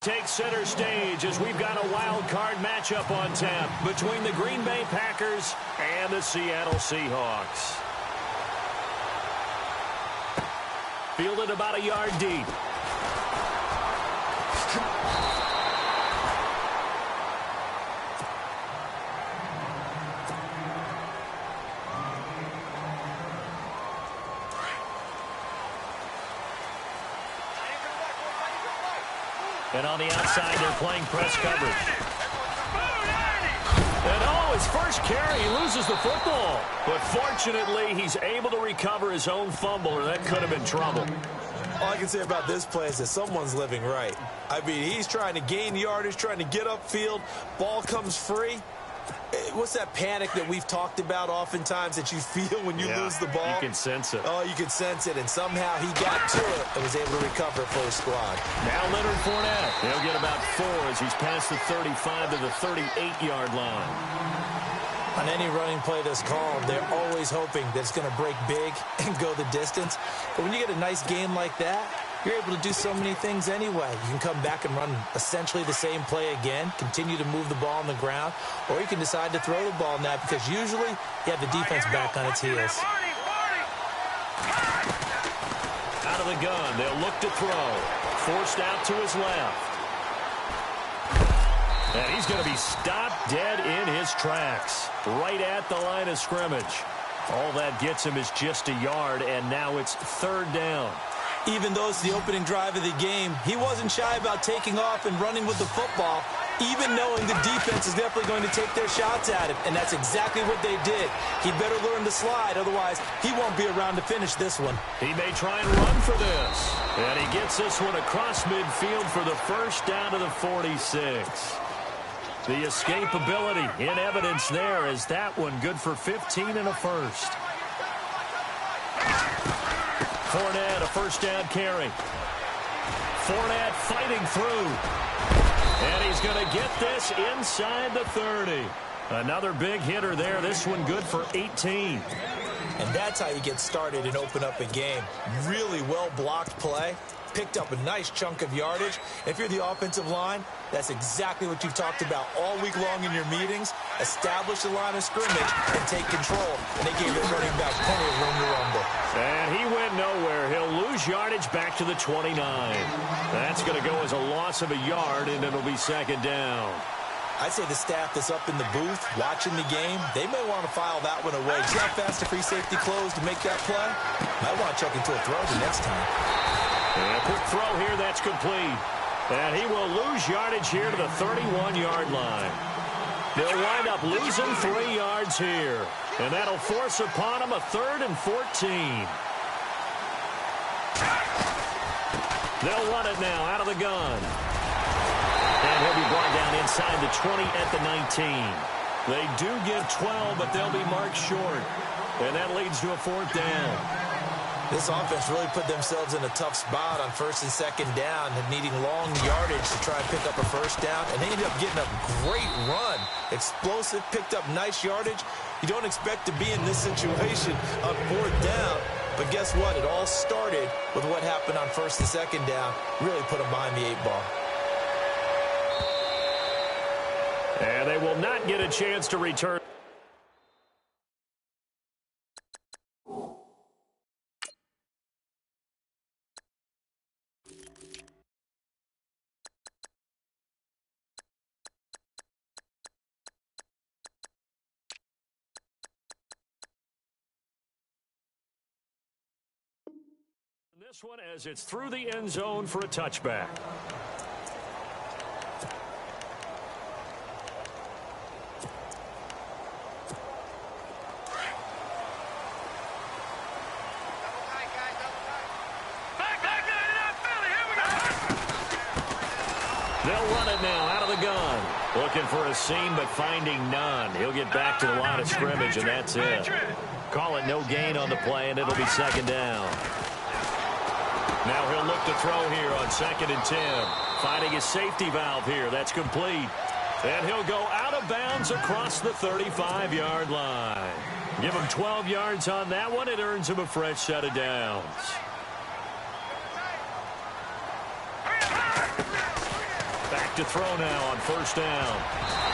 Take center stage as we've got a wild card matchup on tap between the Green Bay Packers and the Seattle Seahawks. Fielded about a yard deep. And on the outside, they're playing press coverage. And oh, his first carry, he loses the football. But fortunately, he's able to recover his own fumble, or that could have been trouble. All I can say about this play is that someone's living right. I mean, he's trying to gain yardage, trying to get upfield. Ball comes free. What's that panic that we've talked about oftentimes that you feel when you lose the ball? You can sense it. Oh, you can sense it, and somehow he got to it and was able to recover for his squad. Now Leonard Fournette. He'll get about 4 as he's past the 35 to the 38-yard line. On any running play that's called, they're always hoping that it's going to break big and go the distance. But when you get a nice game like that, you're able to do so many things anyway. You can come back and run essentially the same play again, continue to move the ball on the ground, or you can decide to throw the ball now because usually you have the defense back on its heels. Out of the gun, they'll look to throw. Forced out to his left. And he's going to be stopped dead in his tracks, right at the line of scrimmage. All that gets him is just a yard, and now it's 3rd down. Even though it's the opening drive of the game, he wasn't shy about taking off and running with the football, even knowing the defense is definitely going to take their shots at him, and that's exactly what they did. He better learn to slide, otherwise he won't be around to finish this one. He may try and run for this, and he gets this one across midfield for the first down to the 46. The escapability in evidence there as that one good for 15 and a first. Fournette, a first down carry. Fournette fighting through. And he's going to get this inside the 30. Another big hitter there. This one good for 18. And that's how you get started and open up a game. Really well-blocked play. Picked up a nice chunk of yardage. If you're the offensive line, that's exactly what you've talked about all week long in your meetings. Establish the line of scrimmage and take control. And they gave their running back plenty of room to rumble. And he went nowhere. He'll lose yardage back to the 29. That's going to go as a loss of a yard, and it'll be 2nd down. I'd say the staff that's up in the booth watching the game, they may want to file that one away. See how fast the free safety closed to make that play? Might want to check into a throw the next time. And a quick throw here, that's complete. And he will lose yardage here to the 31-yard line. They'll wind up losing 3 yards here. And that'll force upon him a 3rd and 14. They'll run it now out of the gun. And he'll be brought down inside the 20 at the 19. They do give 12, but they'll be marked short. And that leads to a 4th down. This offense really put themselves in a tough spot on 1st and 2nd down, and needing long yardage to try and pick up a 1st down, and they ended up getting a great run. Explosive, picked up nice yardage. You don't expect to be in this situation on 4th down, but guess what? It all started with what happened on 1st and 2nd down. Really put them behind the 8 ball. And they will not get a chance to return. This one as it's through the end zone for a touchback. They'll run it now out of the gun. Looking for a seam, but finding none. He'll get back to the line of scrimmage, and that's it. Call it no gain on the play, and it'll be 2nd down. Now he'll look to throw here on 2nd and 10. Finding his safety valve here. That's complete. And he'll go out of bounds across the 35-yard line. Give him 12 yards on that one. It earns him a fresh set of downs. Back to throw now on first down.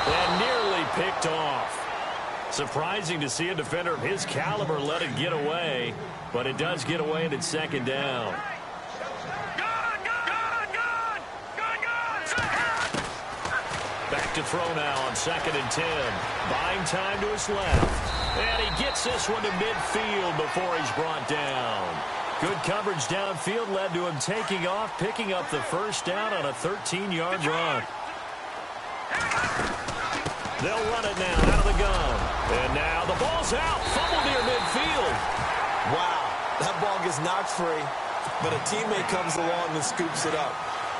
And nearly picked off. Surprising to see a defender of his caliber let it get away, but it does get away and it's second down. Back to throw now on 2nd and 10. Buying time to his left. And he gets this one to midfield before he's brought down. Good coverage downfield led to him taking off, picking up the first down on a 13-yard run. They'll run it now out of the gun. And now the ball's out. Fumble near midfield. Wow, that ball gets knocked free, but a teammate comes along and scoops it up.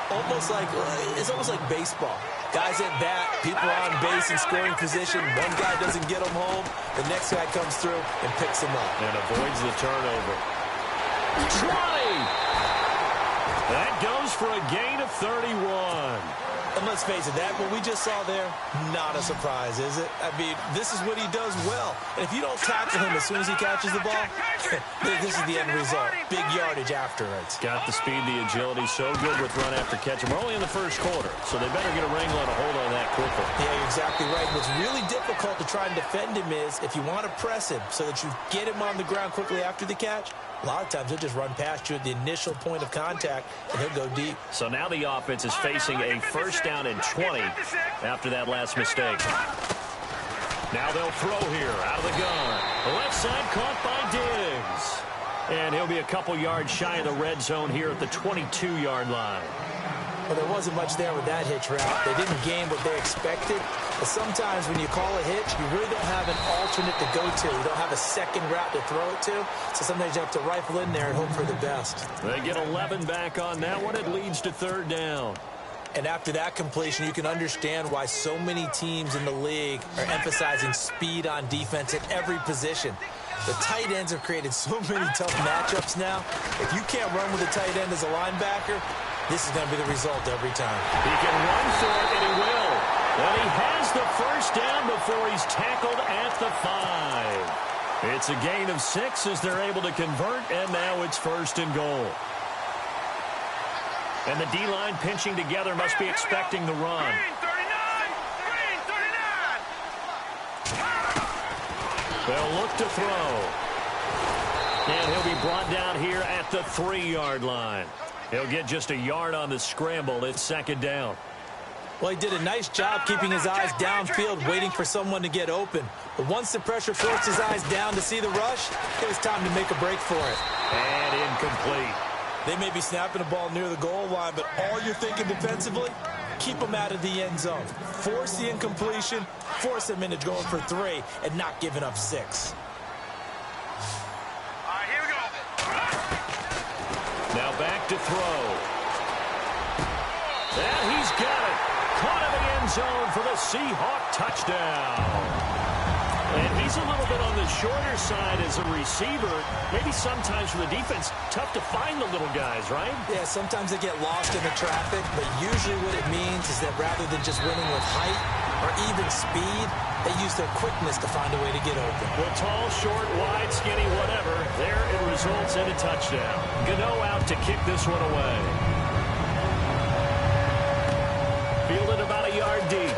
It's almost like baseball. Guys at bat, people are on base in scoring position. One guy doesn't get them home. The next guy comes through and picks them up. And avoids the turnover. 20! That goes for a gain of 31. And let's face it, that what we just saw there, not a surprise, is it? I mean, this is what he does well. And if you don't tackle him as soon as he catches the ball, this is the end result. Big yardage afterwards. Got the speed, the agility, so good with run after catch. And we're only in the first quarter, so they better get a wrangle and a hold on that quickly. Yeah, you're exactly right. What's really difficult to try and defend him is if you want to press him so that you get him on the ground quickly after the catch, a lot of times he'll just run past you at the initial point of contact, and he'll go deep. So now the offense is facing a first down and 20 after that last mistake. Now they'll throw here out of the gun. The left side caught by Diggs. And he'll be a couple yards shy of the red zone here at the 22-yard line. Well, there wasn't much there with that hitch route. They didn't gain what they expected. But sometimes when you call a hitch, you really don't have an alternate to go to. You don't have a second route to throw it to. So sometimes you have to rifle in there and hope for the best. They get 11 back on that one. It leads to third down. And after that completion, you can understand why so many teams in the league are emphasizing speed on defense at every position. The tight ends have created so many tough matchups now. If you can't run with a tight end as a linebacker, this is going to be the result every time. He can run for it, and he will. And he has the first down before he's tackled at the 5. It's a gain of 6 as they're able to convert, and now it's first and goal. And the D-line pinching together must be expecting the run. They'll look to throw. And he'll be brought down here at the 3-yard line. He'll get just a yard on the scramble. It's second down. Well, he did a nice job keeping his eyes downfield, waiting for someone to get open. But once the pressure forced his eyes down to see the rush, it was time to make a break for it. And incomplete. They may be snapping the ball near the goal line, but all you're thinking defensively, keep them out of the end zone. Force the incompletion, force them into going for 3, and not giving up 6. Now back to throw. And he's got it. Caught in the end zone for the Seahawk touchdown. And he's a little bit on the shorter side as a receiver. Maybe sometimes for the defense, tough to find the little guys, right? Yeah, sometimes they get lost in the traffic, but usually what it means is that rather than just winning with height or even speed, they use their quickness to find a way to get open. Well, tall, short, wide, skinny, whatever, there it results in a touchdown. Gano out to kick this one away. Fielded about a yard deep.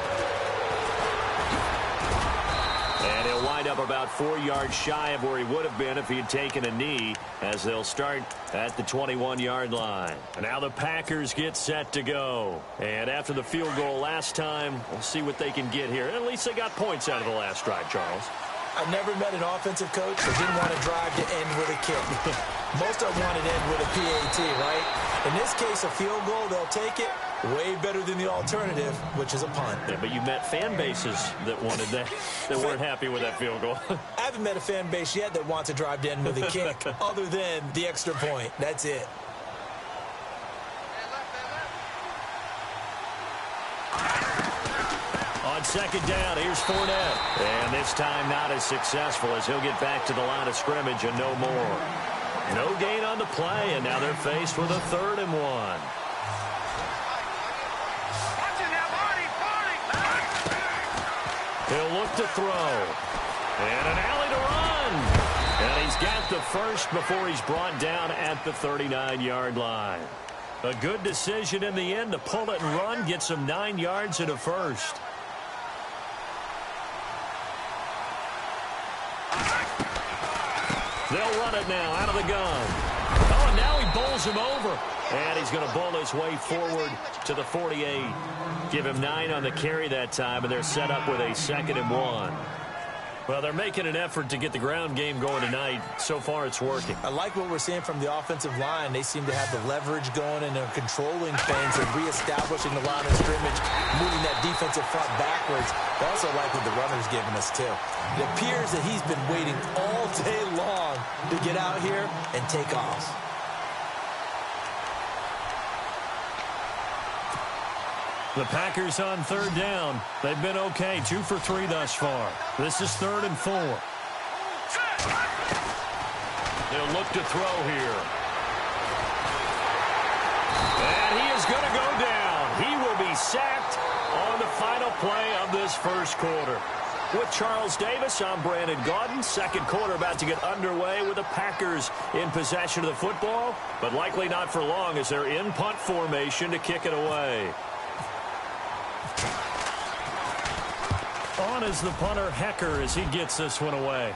And he'll wind up about 4 yards shy of where he would have been if he had taken a knee, as they'll start at the 21-yard line. And now the Packers get set to go. And after the field goal last time, we'll see what they can get here. At least they got points out of the last drive, Charles. I never met an offensive coach that didn't want to drive to end with a kick. Most of them wanted to end with a PAT, right? In this case, a field goal, they'll take it. Way better than the alternative, which is a punt. Yeah, but you met fan bases that wanted that, that weren't happy with that field goal. I haven't met a fan base yet that wants to drive to end with a kick, other than the extra point. That's it. On second down, here's Fournette. And this time not as successful as he'll get back to the line of scrimmage and no more. No gain on the play, and now they're faced with a 3rd and 1. He'll look to throw. And an alley to run. And he's got the first before he's brought down at the 39-yard line. A good decision in the end to pull it and run, get some 9 yards and a first. They'll run it now out of the gun. Oh, and now he bowls him over. And he's going to bowl his way forward to the 48. Give him 9 on the carry that time, and they're set up with a 2nd and 1. Well, they're making an effort to get the ground game going tonight. So far, it's working. I like what we're seeing from the offensive line. They seem to have the leverage going, and they're controlling things and reestablishing the line of scrimmage, moving that defensive front backwards. I also like what the runner's giving us, too. It appears that he's been waiting all day long to get out here and take off. The Packers on 3rd down. They've been okay, 2 for 3 thus far. This is 3rd and 4. They'll look to throw here. And he is going to go down. He will be sacked on the final play of this first quarter. With Charles Davis, I'm Brandon Gaudin. Second quarter about to get underway with the Packers in possession of the football, but likely not for long as they're in punt formation to kick it away. On is the punter, Hecker, as he gets this one away.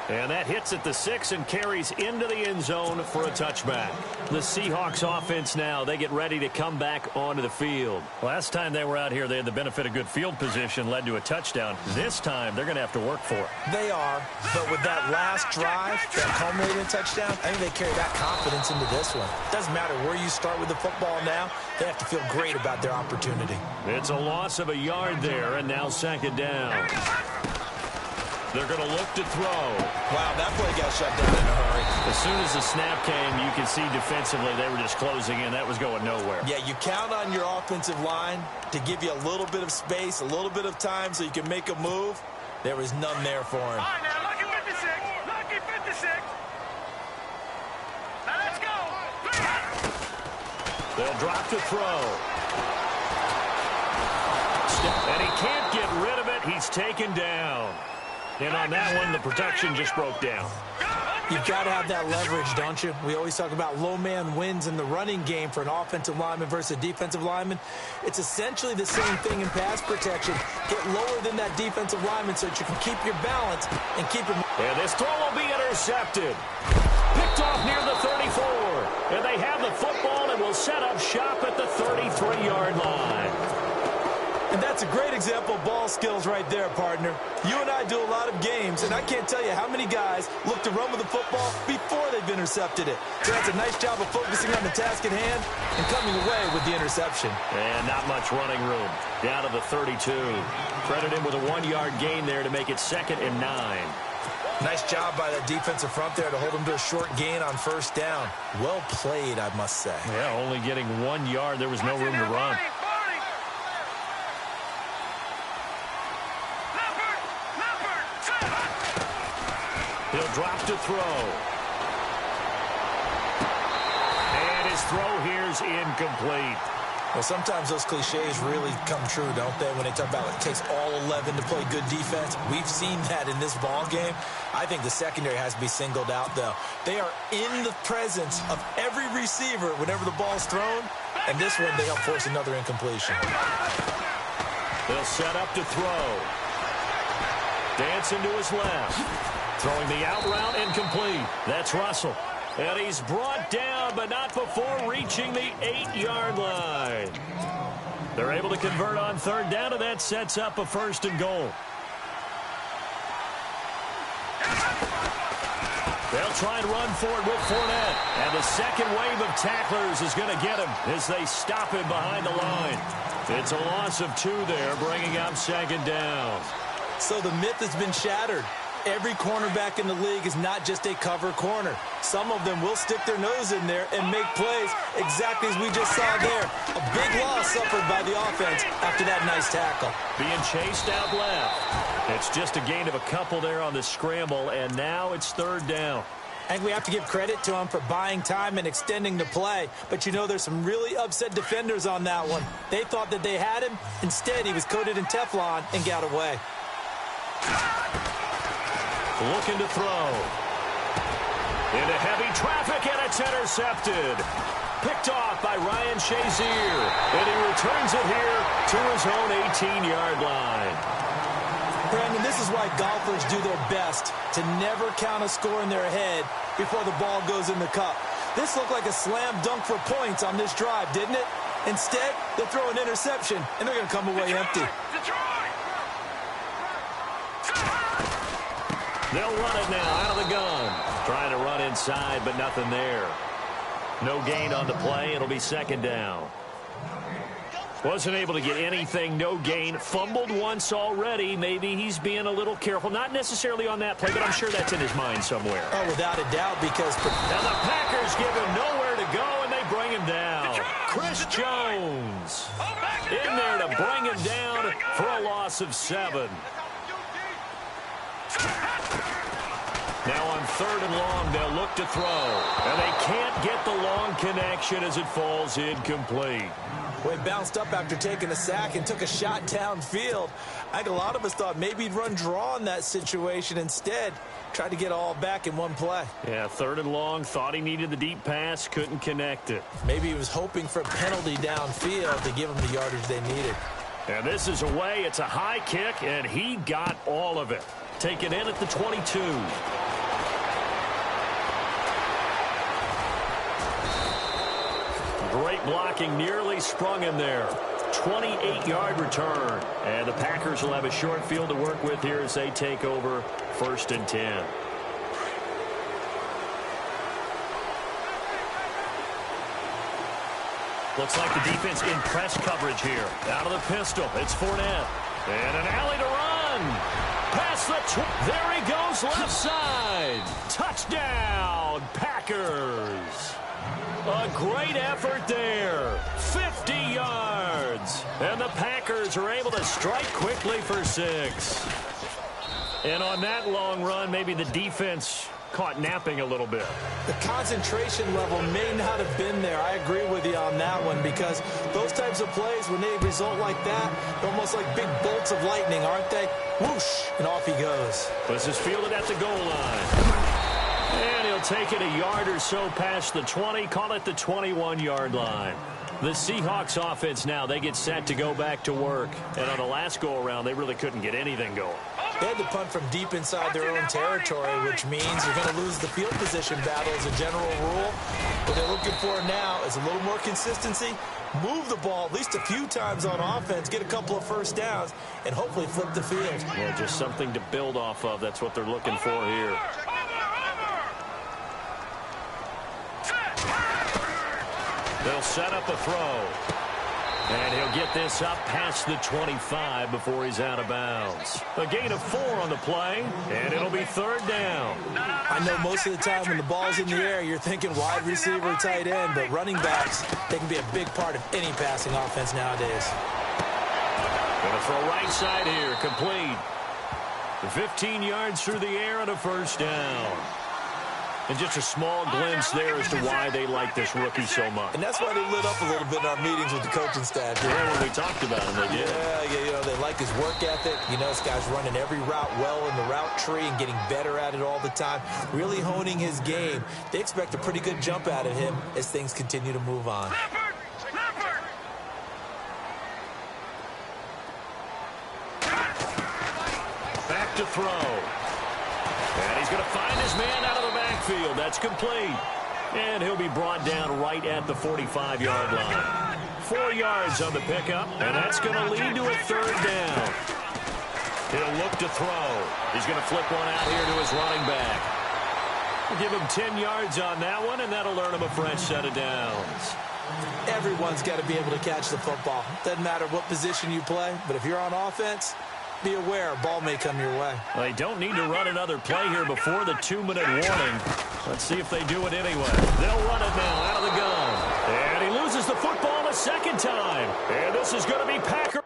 And that hits at the 6 and carries into the end zone for a touchback. The Seahawks offense now, they get ready to come back onto the field. Last time they were out here, they had the benefit of good field position, led to a touchdown. This time, they're going to have to work for it. They are, but with that last drive, that culminating touchdown, I think they carry that confidence into this one. Doesn't matter where you start with the football now, they have to feel great about their opportunity. It's a loss of a yard there, and now 2nd down. They're going to look to throw. Wow, that play got shut down in a hurry. As soon as the snap came, you could see defensively they were just closing in. That was going nowhere. Yeah, you count on your offensive line to give you a little bit of space, a little bit of time so you can make a move. There was none there for him. All right, now, lucky 56. Lucky 56. Now, let's go. They'll drop to throw. And he can't get rid of it. He's taken down. And on that one, the protection just broke down. You've got to have that leverage, don't you? We always talk about low man wins in the running game for an offensive lineman versus a defensive lineman. It's essentially the same thing in pass protection. Get lower than that defensive lineman so that you can keep your balance and keep him. And this throw will be intercepted. Picked off near the 34. And they have the football and will set up shop at the 33-yard line. And that's a great example of ball skills right there, partner. You and I do a lot of games, and I can't tell you how many guys look to run with the football before they've intercepted it. So that's a nice job of focusing on the task at hand and coming away with the interception. And not much running room. Down to the 32. Credit him with a 1-yard gain there to make it 2nd and 9. Nice job by the defensive front there to hold him to a short gain on 1st down. Well played, I must say. Yeah, only getting 1 yard. There was no room to run. He'll drop to throw. And his throw here's incomplete. Well, sometimes those cliches really come true, don't they, when they talk about it takes all 11 to play good defense. We've seen that in this ball game. I think the secondary has to be singled out, though. They are in the presence of every receiver whenever the ball's thrown, and this one they help force another incompletion. They'll set up to throw. Dancing to his left. Throwing the out route, incomplete. That's Russell. And he's brought down, but not before reaching the 8-yard line. They're able to convert on 3rd down, and that sets up a 1st and goal. They'll try and run for it with Fournette. And the second wave of tacklers is going to get him as they stop him behind the line. It's a loss of 2 there, bringing up 2nd down. So the myth has been shattered. Every cornerback in the league is not just a cover corner. Some of them will stick their nose in there and make plays exactly as we just saw there. A big loss suffered by the offense after that nice tackle. Being chased out left. It's just a gain of a couple there on the scramble, and now it's 3rd down. I think we have to give credit to him for buying time and extending the play. But, you know, there's some really upset defenders on that one. They thought that they had him. Instead, he was coated in Teflon and got away. Looking to throw. Into heavy traffic, and it's intercepted. Picked off by Ryan Shazier. And he returns it here to his own 18-yard line. Brandon, this is why golfers do their best to never count a score in their head before the ball goes in the cup. This looked like a slam dunk for points on this drive, didn't it? Instead, they throw an interception, and they're going to come away empty. They'll run it now out of the gun. Trying to run inside, but nothing there. No gain on the play. It'll be second down. Wasn't able to get anything, no gain. Fumbled once already. Maybe he's being a little careful. Not necessarily on that play, but I'm sure that's in his mind somewhere. Oh, without a doubt, because... Now the Packers give him nowhere to go, and they bring him down. Chris Jones in there to bring him down for a loss of 7. Now on 3rd and long, they'll look to throw. And they can't get the long connection as it falls incomplete. Well, he bounced up after taking a sack and took a shot downfield. I think a lot of us thought maybe he'd run draw in that situation. Instead, tried to get all back in one play. Yeah, 3rd and long, thought he needed the deep pass, couldn't connect it. Maybe he was hoping for a penalty downfield to give him the yardage they needed. And this is away. It's a high kick, and he got all of it. Taken in at the 22. Great blocking, nearly sprung him there. 28-yard return. And the Packers will have a short field to work with here as they take over 1st and 10. Looks like the defense in press coverage here. Out of the pistol, it's Fournette. And an alley to run. Past the there he goes, left side. Touchdown, Packers. A great effort there. 50 yards. And the Packers are able to strike quickly for 6. And on that long run, maybe the defense caught napping a little bit. The concentration level may not have been there. I agree with you on that one, because those types of plays, when they result like that, they're almost like big bolts of lightning, aren't they? Whoosh, and off he goes. This is fielded at the goal line. And he'll take it a yard or so past the 20, call it the 21-yard line. The Seahawks offense now, they get set to go back to work. And on the last go-around, they really couldn't get anything going. They had to punt from deep inside their own territory, which means you're going to lose the field position battle as a general rule. What they're looking for now is a little more consistency, move the ball at least a few times on offense, get a couple of first downs, and hopefully flip the field. Yeah, just something to build off of. That's what they're looking for here. They'll set up a throw. And he'll get this up past the 25 before he's out of bounds. A gain of 4 on the play, and it'll be 3rd down. I know most of the time when the ball's in the air, you're thinking wide receiver, tight end, but running backs, they can be a big part of any passing offense nowadays. Gonna throw right side here, complete. 15 yards through the air and a 1st down. And just a small glimpse there as to why they like this rookie so much. And that's why they lit up a little bit in our meetings with the coaching staff. Yeah, when we talked about him, they did. Yeah, you know, they like his work ethic. You know, this guy's running every route well in the route tree and getting better at it all the time, really honing his game. They expect a pretty good jump out of him as things continue to move on. Back to throw. And he's going to find his man out of the backfield. That's complete. And he'll be brought down right at the 45-yard line. 4 yards on the pickup, and that's going to lead to a 3rd down. He'll look to throw. He's going to flip one out here to his running back. We'll give him 10 yards on that one, and that'll earn him a fresh set of downs. Everyone's got to be able to catch the football. Doesn't matter what position you play, but if you're on offense, be aware, a ball may come your way. Well, they don't need to run another play here before the 2-minute warning. Let's see if they do it anyway. They'll run it now out of the gun. And he loses the football a 2nd time. And this is going to be Packer.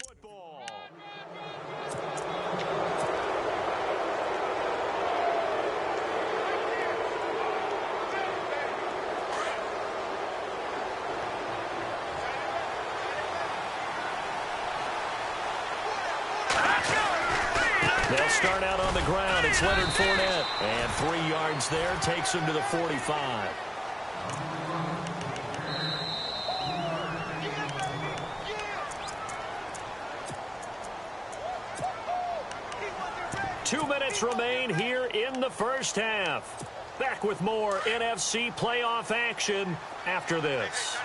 Football. They'll start out on the ground. It's Leonard Fournette. And 3 yards there takes him to the 45. Two minutes remain here in the first half. Back with more NFC playoff action after this.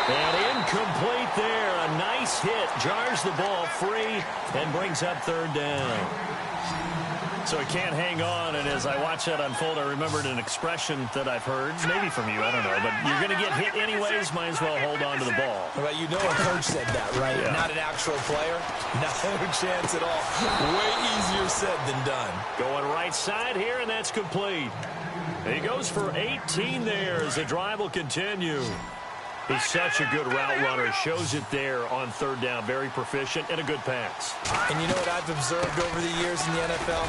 And incomplete there. A nice hit. Jars the ball free and brings up third down. So he can't hang on, and as I watch that unfold, I remembered an expression that I've heard, maybe from you, I don't know, but you're going to get hit anyways, might as well hold on to the ball. Well, you know a coach said that, right? Yeah. Not an actual player. No chance at all. Way easier said than done. Going right side here, and that's complete. He goes for 18 there as the drive will continue. He's such a good route runner. Shows it there on third down. Very proficient and a good pass. And you know what I've observed over the years in the NFL?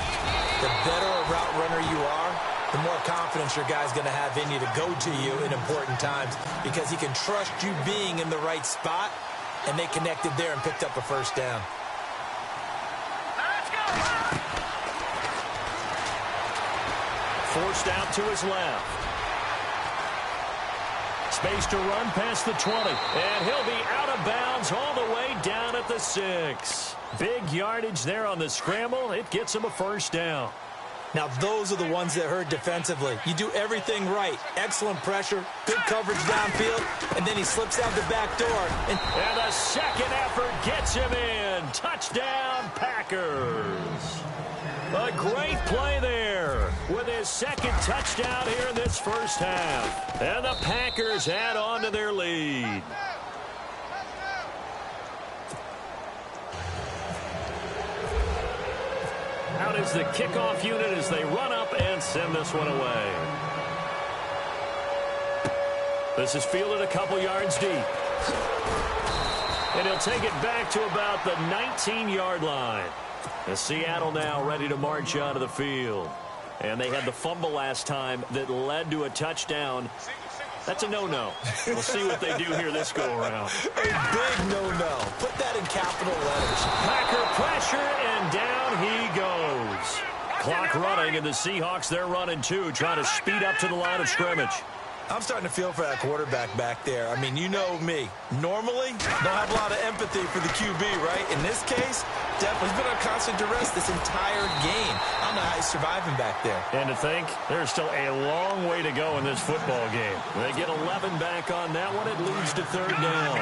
The better a route runner you are, the more confidence your guy's going to have in you to go to you in important times because he can trust you being in the right spot, and they connected there and picked up a first down. Forced out to his left. Space to run past the 20. And he'll be out of bounds all the way down at the 6. Big yardage there on the scramble. It gets him a first down. Now, those are the ones that hurt defensively. You do everything right. Excellent pressure, good coverage downfield, and then he slips out the back door. And the second effort gets him in. Touchdown, Packers. A great play there with his second touchdown here in this first half. And the Packers add on to their lead. Out is the kickoff unit as they run up and send this one away. This is fielded a couple yards deep. And he'll take it back to about the 19-yard line. And Seattle now ready to march out of the field. And they had the fumble last time that led to a touchdown. That's a no-no. We'll see what they do here this go-around. A big no-no. Put that in capital letters. Packer pressure, and down he goes. Clock running, and the Seahawks, they're running too, trying to speed up to the line of scrimmage. I'm starting to feel for that quarterback back there. I mean, you know me. Normally, don't have a lot of empathy for the QB, right? In this case, definitely he's been on constant duress this entire game. I don't know how he's surviving back there. And to think, there's still a long way to go in this football game. They get 11 back on that one. It leads to third down.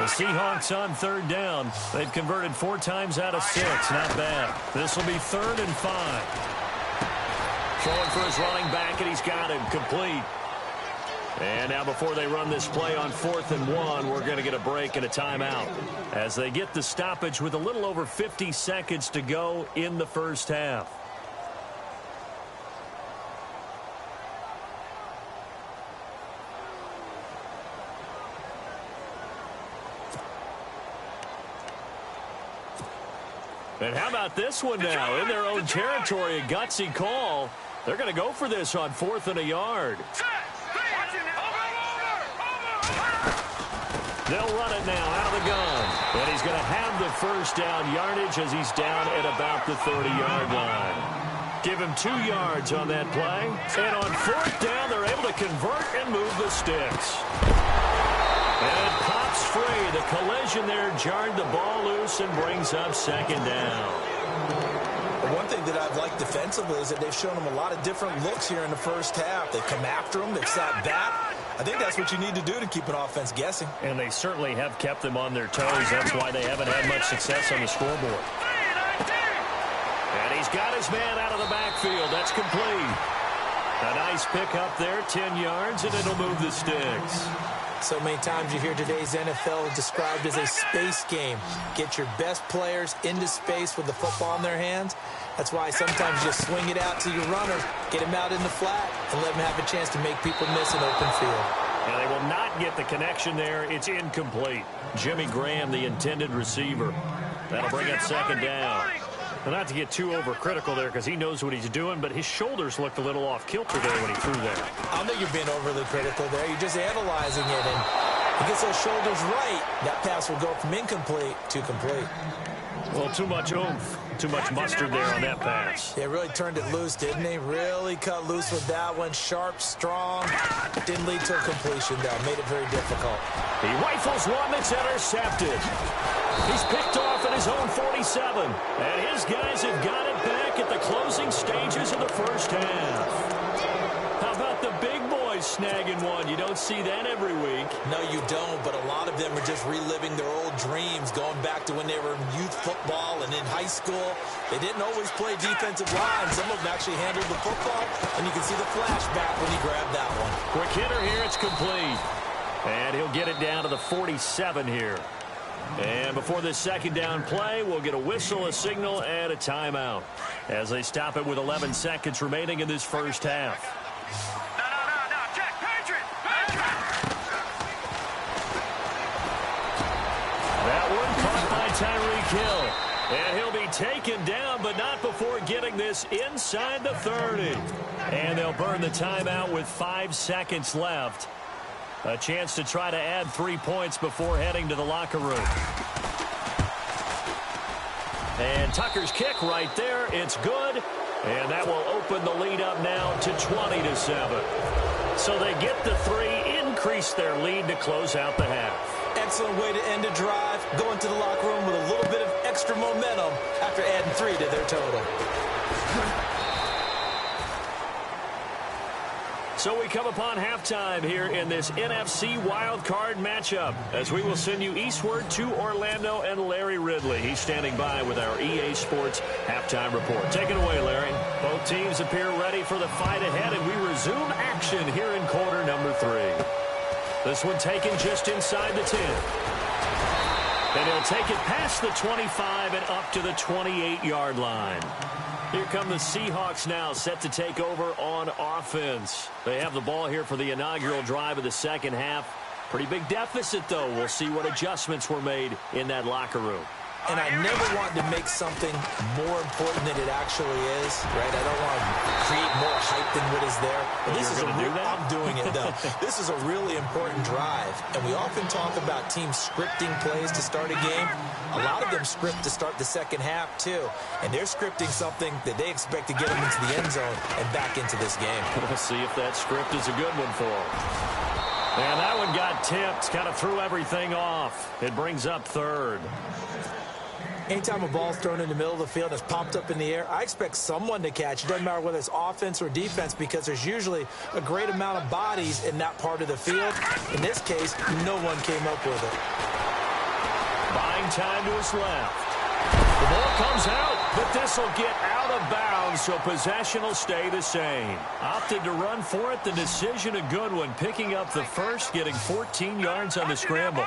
The Seahawks on third down. They've converted 4 times out of 6. Not bad. This will be 3rd and 5. Throwing for his running back, and he's got him complete. And now before they run this play on 4th and 1, we're going to get a break and a timeout as they get the stoppage with a little over 50 seconds to go in the first half. And how about this one now? In their own territory, a gutsy call. They're going to go for this on 4th and a yard. They'll run it now out of the gun. And he's going to have the first down yardage as he's down at about the 30-yard line. Give him 2 yards on that play. And on 4th down, they're able to convert and move the sticks. And it pops free. The collision there jarred the ball loose and brings up 2nd down. One thing that I've liked defensively is that they've shown them a lot of different looks here in the first half. They've come after them. They've sat back. I think that's what you need to do to keep an offense guessing. And they certainly have kept them on their toes. That's why they haven't had much success on the scoreboard. And he's got his man out of the backfield. That's complete. A nice pickup there, 10 yards, and it'll move the sticks. So many times you hear today's NFL described as a space game. Get your best players into space with the football in their hands. That's why sometimes you swing it out to your runner, get him out in the flat, and let him have a chance to make people miss an open field. And they will not get the connection there. It's incomplete. Jimmy Graham, the intended receiver. That'll bring up 2nd down. Well, not to get too overcritical there because he knows what he's doing, but his shoulders looked a little off kilter there when he threw there. I don't think you're being overly critical there. You're just analyzing it. And He gets those shoulders right. That pass will go from incomplete to complete. Well, too much oomph, too much mustard there on that pass. Yeah, really turned it loose, didn't he? Really cut loose with that one. Sharp, strong. Didn't lead to a completion, though. Made it very difficult. He rifles one that's intercepted. He's picked off at his own 47. And his guys have got it back at the closing stages of the first half. How about the big boys snagging one? You don't see that every week. No, you don't, but a lot of them are just reliving their old dreams, going back to when they were in youth football and in high school. They didn't always play defensive line. Some of them actually handled the football, and you can see the flashback when he grabbed that one. Quick hitter here, it's complete. And he'll get it down to the 47 here. And before this second down play, we'll get a whistle, a signal, and a timeout as they stop it with 11 seconds remaining in this first half. No, Jack, Patriot! That one caught by Tyreek Hill. And he'll be taken down, but not before getting this inside the 30. And they'll burn the timeout with 5 seconds left. A chance to try to add 3 points before heading to the locker room. And Tucker's kick right there. It's good. And that will open the lead up now to 20-7. So they get the 3, increase their lead to close out the half. Excellent way to end a drive. Going to the locker room with a little bit of extra momentum after adding 3 to their total. So we come upon halftime here in this NFC wildcard matchup as we will send you eastward to Orlando and Larry Ridley. He's standing by with our EA Sports halftime report. Take it away, Larry. Both teams appear ready for the fight ahead, and we resume action here in quarter number 3. This one taken just inside the 10. And he'll take it past the 25 and up to the 28-yard line. Here come the Seahawks now, set to take over on offense. They have the ball here for the inaugural drive of the second half. Pretty big deficit, though. We'll see what adjustments were made in that locker room. And I never want to make something more important than it actually is, right? I don't want to create more hype than what is there. But this is I'm doing it, though. This is a really important drive. And we often talk about teams scripting plays to start a game. A lot of them script to start the second half, too. And they're scripting something that they expect to get them into the end zone and back into this game. We'll see if that script is a good one for them. And that one got tipped, kind of threw everything off. It brings up third. Anytime a ball's thrown in the middle of the field and it's popped up in the air, I expect someone to catch. It doesn't matter whether it's offense or defense because there's usually a great amount of bodies in that part of the field. In this case, no one came up with it. Buying time to his left. The ball comes out, but this will get out of bounds, so possession will stay the same. Opted to run for it. The decision a good one. Picking up the first, getting 14 yards on the scramble.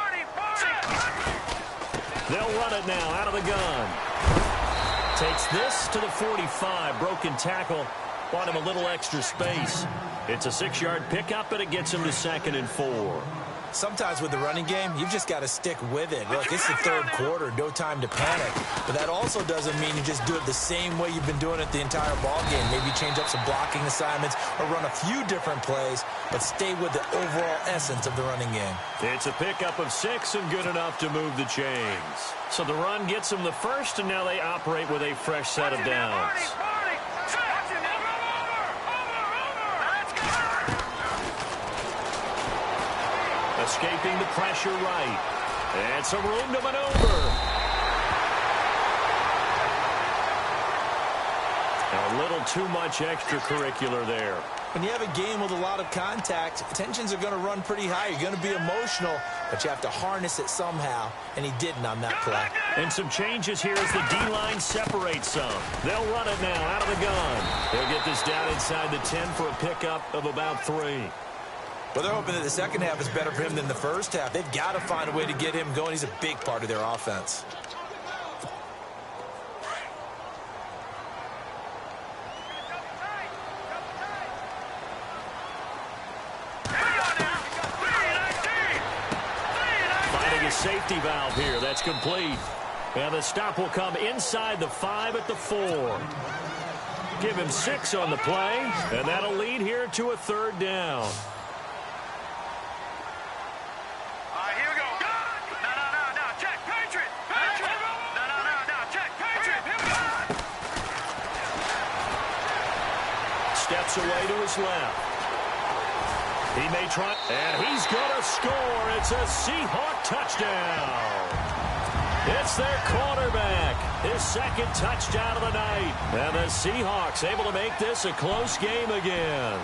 They'll run it now out of the gun. Takes this to the 45. Broken tackle. Bought him a little extra space. It's a 6-yard pickup, and it gets him to 2nd and 4. Sometimes with the running game, you've just got to stick with it. Look, it's the third quarter, no time to panic. But that also doesn't mean you just do it the same way you've been doing it the entire ball game. Maybe change up some blocking assignments or run a few different plays, but stay with the overall essence of the running game. It's a pickup of 6 and good enough to move the chains. So the run gets them the first, and now they operate with a fresh set of downs. Escaping the pressure right. And some room to maneuver. A little too much extracurricular there. When you have a game with a lot of contact, tensions are going to run pretty high. You're going to be emotional, but you have to harness it somehow, and he didn't on that play. And some changes here as the D-line separates some. They'll run it now out of the gun. They'll get this down inside the 10 for a pickup of about 3. Well, they're hoping that the second half is better for him than the first half. They've got to find a way to get him going. He's a big part of their offense. Finding a safety valve here. That's complete. And the stop will come inside the 5 at the 4. Give him 6 on the play, and that'll lead here to a 3rd down. steps away to his left. He may try, and he's going to score. It's a Seahawk touchdown. It's their quarterback. His second touchdown of the night. And the Seahawks able to make this a close game again.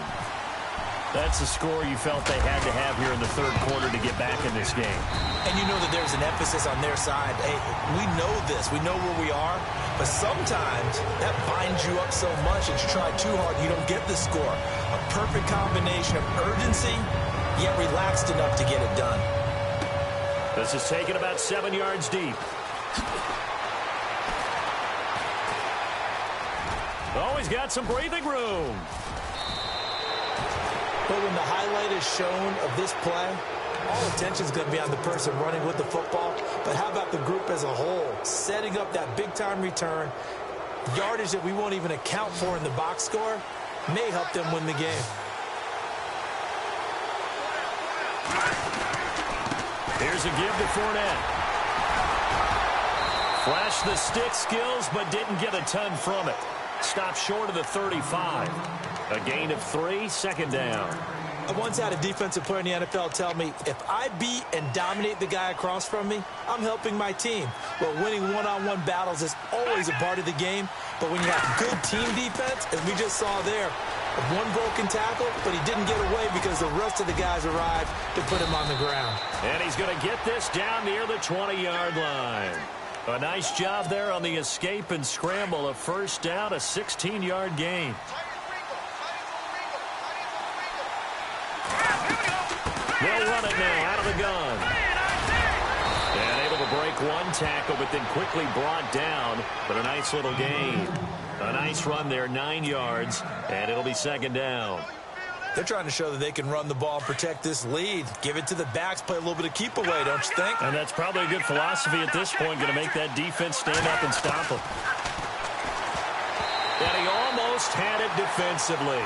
That's the score you felt they had to have here in the third quarter to get back in this game. And you know that there's an emphasis on their side. Hey, we know this. We know where we are. But sometimes that binds you up so much that you try too hard, you don't get the score. A perfect combination of urgency, yet relaxed enough to get it done. This is taken about 7 yards deep. Oh, he's got some breathing room. But when the highlight is shown of this play, all attention is going to be on the person running with the football. But how about the group as a whole? Setting up that big-time return, yardage that we won't even account for in the box score, may help them win the game. Here's a give to Fournette. Flashed the stick skills, but didn't get a ton from it. Stopped short of the 35. A gain of 3, second down. I once had a defensive player in the NFL tell me, if I beat and dominate the guy across from me, I'm helping my team. Well, winning one-on-one battles is always a part of the game, but when you have good team defense, as we just saw there, one broken tackle, but he didn't get away because the rest of the guys arrived to put him on the ground. And he's going to get this down near the 20-yard line. A nice job there on the escape and scramble. A first down, a 16-yard gain. They'll run it now out of the gun. And able to break one tackle, but then quickly brought down. But a nice little gain. A nice run there, 9 yards, and it'll be second down. They're trying to show that they can run the ball and protect this lead. Give it to the backs, play a little bit of keep away, don't you think? And that's probably a good philosophy at this point, going to make that defense stand up and stop them. And he almost had it defensively.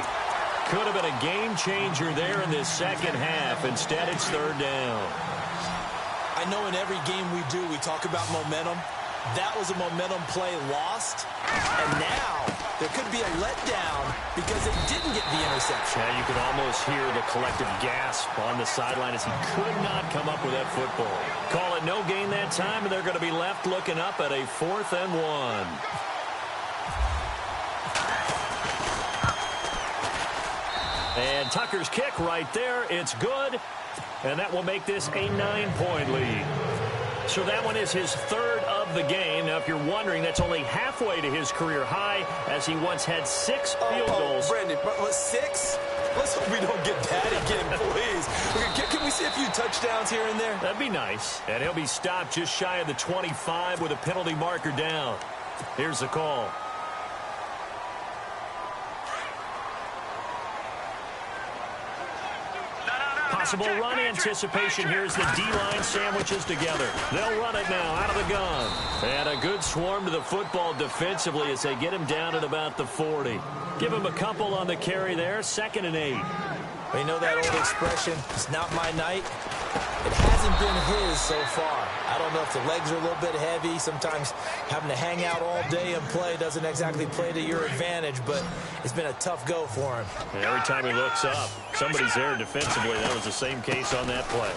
Could have been a game changer there in this second half. Instead, it's third down. I know in every game we do, we talk about momentum. That was a momentum play lost. And now there could be a letdown because they didn't get the interception. Yeah, you could almost hear the collective gasp on the sideline as he could not come up with that football. Call it no gain that time, and they're going to be left looking up at a 4th and 1. And Tucker's kick right there. It's good. And that will make this a 9-point lead. So that one is his third of the game. Now, if you're wondering, that's only halfway to his career high, as he once had 6 field goals. Brandon, 6? Let's hope we don't get that again, please. Can we see a few touchdowns here and there? That'd be nice. And he'll be stopped just shy of the 25 with a penalty marker down. Here's the call. Possible run anticipation. Here's the D-line sandwiches together. They'll run it now out of the gun. And a good swarm to the football defensively as they get him down at about the 40. Give him a couple on the carry there. 2nd and 8. You know that old expression, it's not my night? It hasn't been his so far. I don't know if the legs are a little bit heavy. Sometimes having to hang out all day and play doesn't exactly play to your advantage, but it's been a tough go for him. And every time he looks up, somebody's there defensively. That was the same case on that play.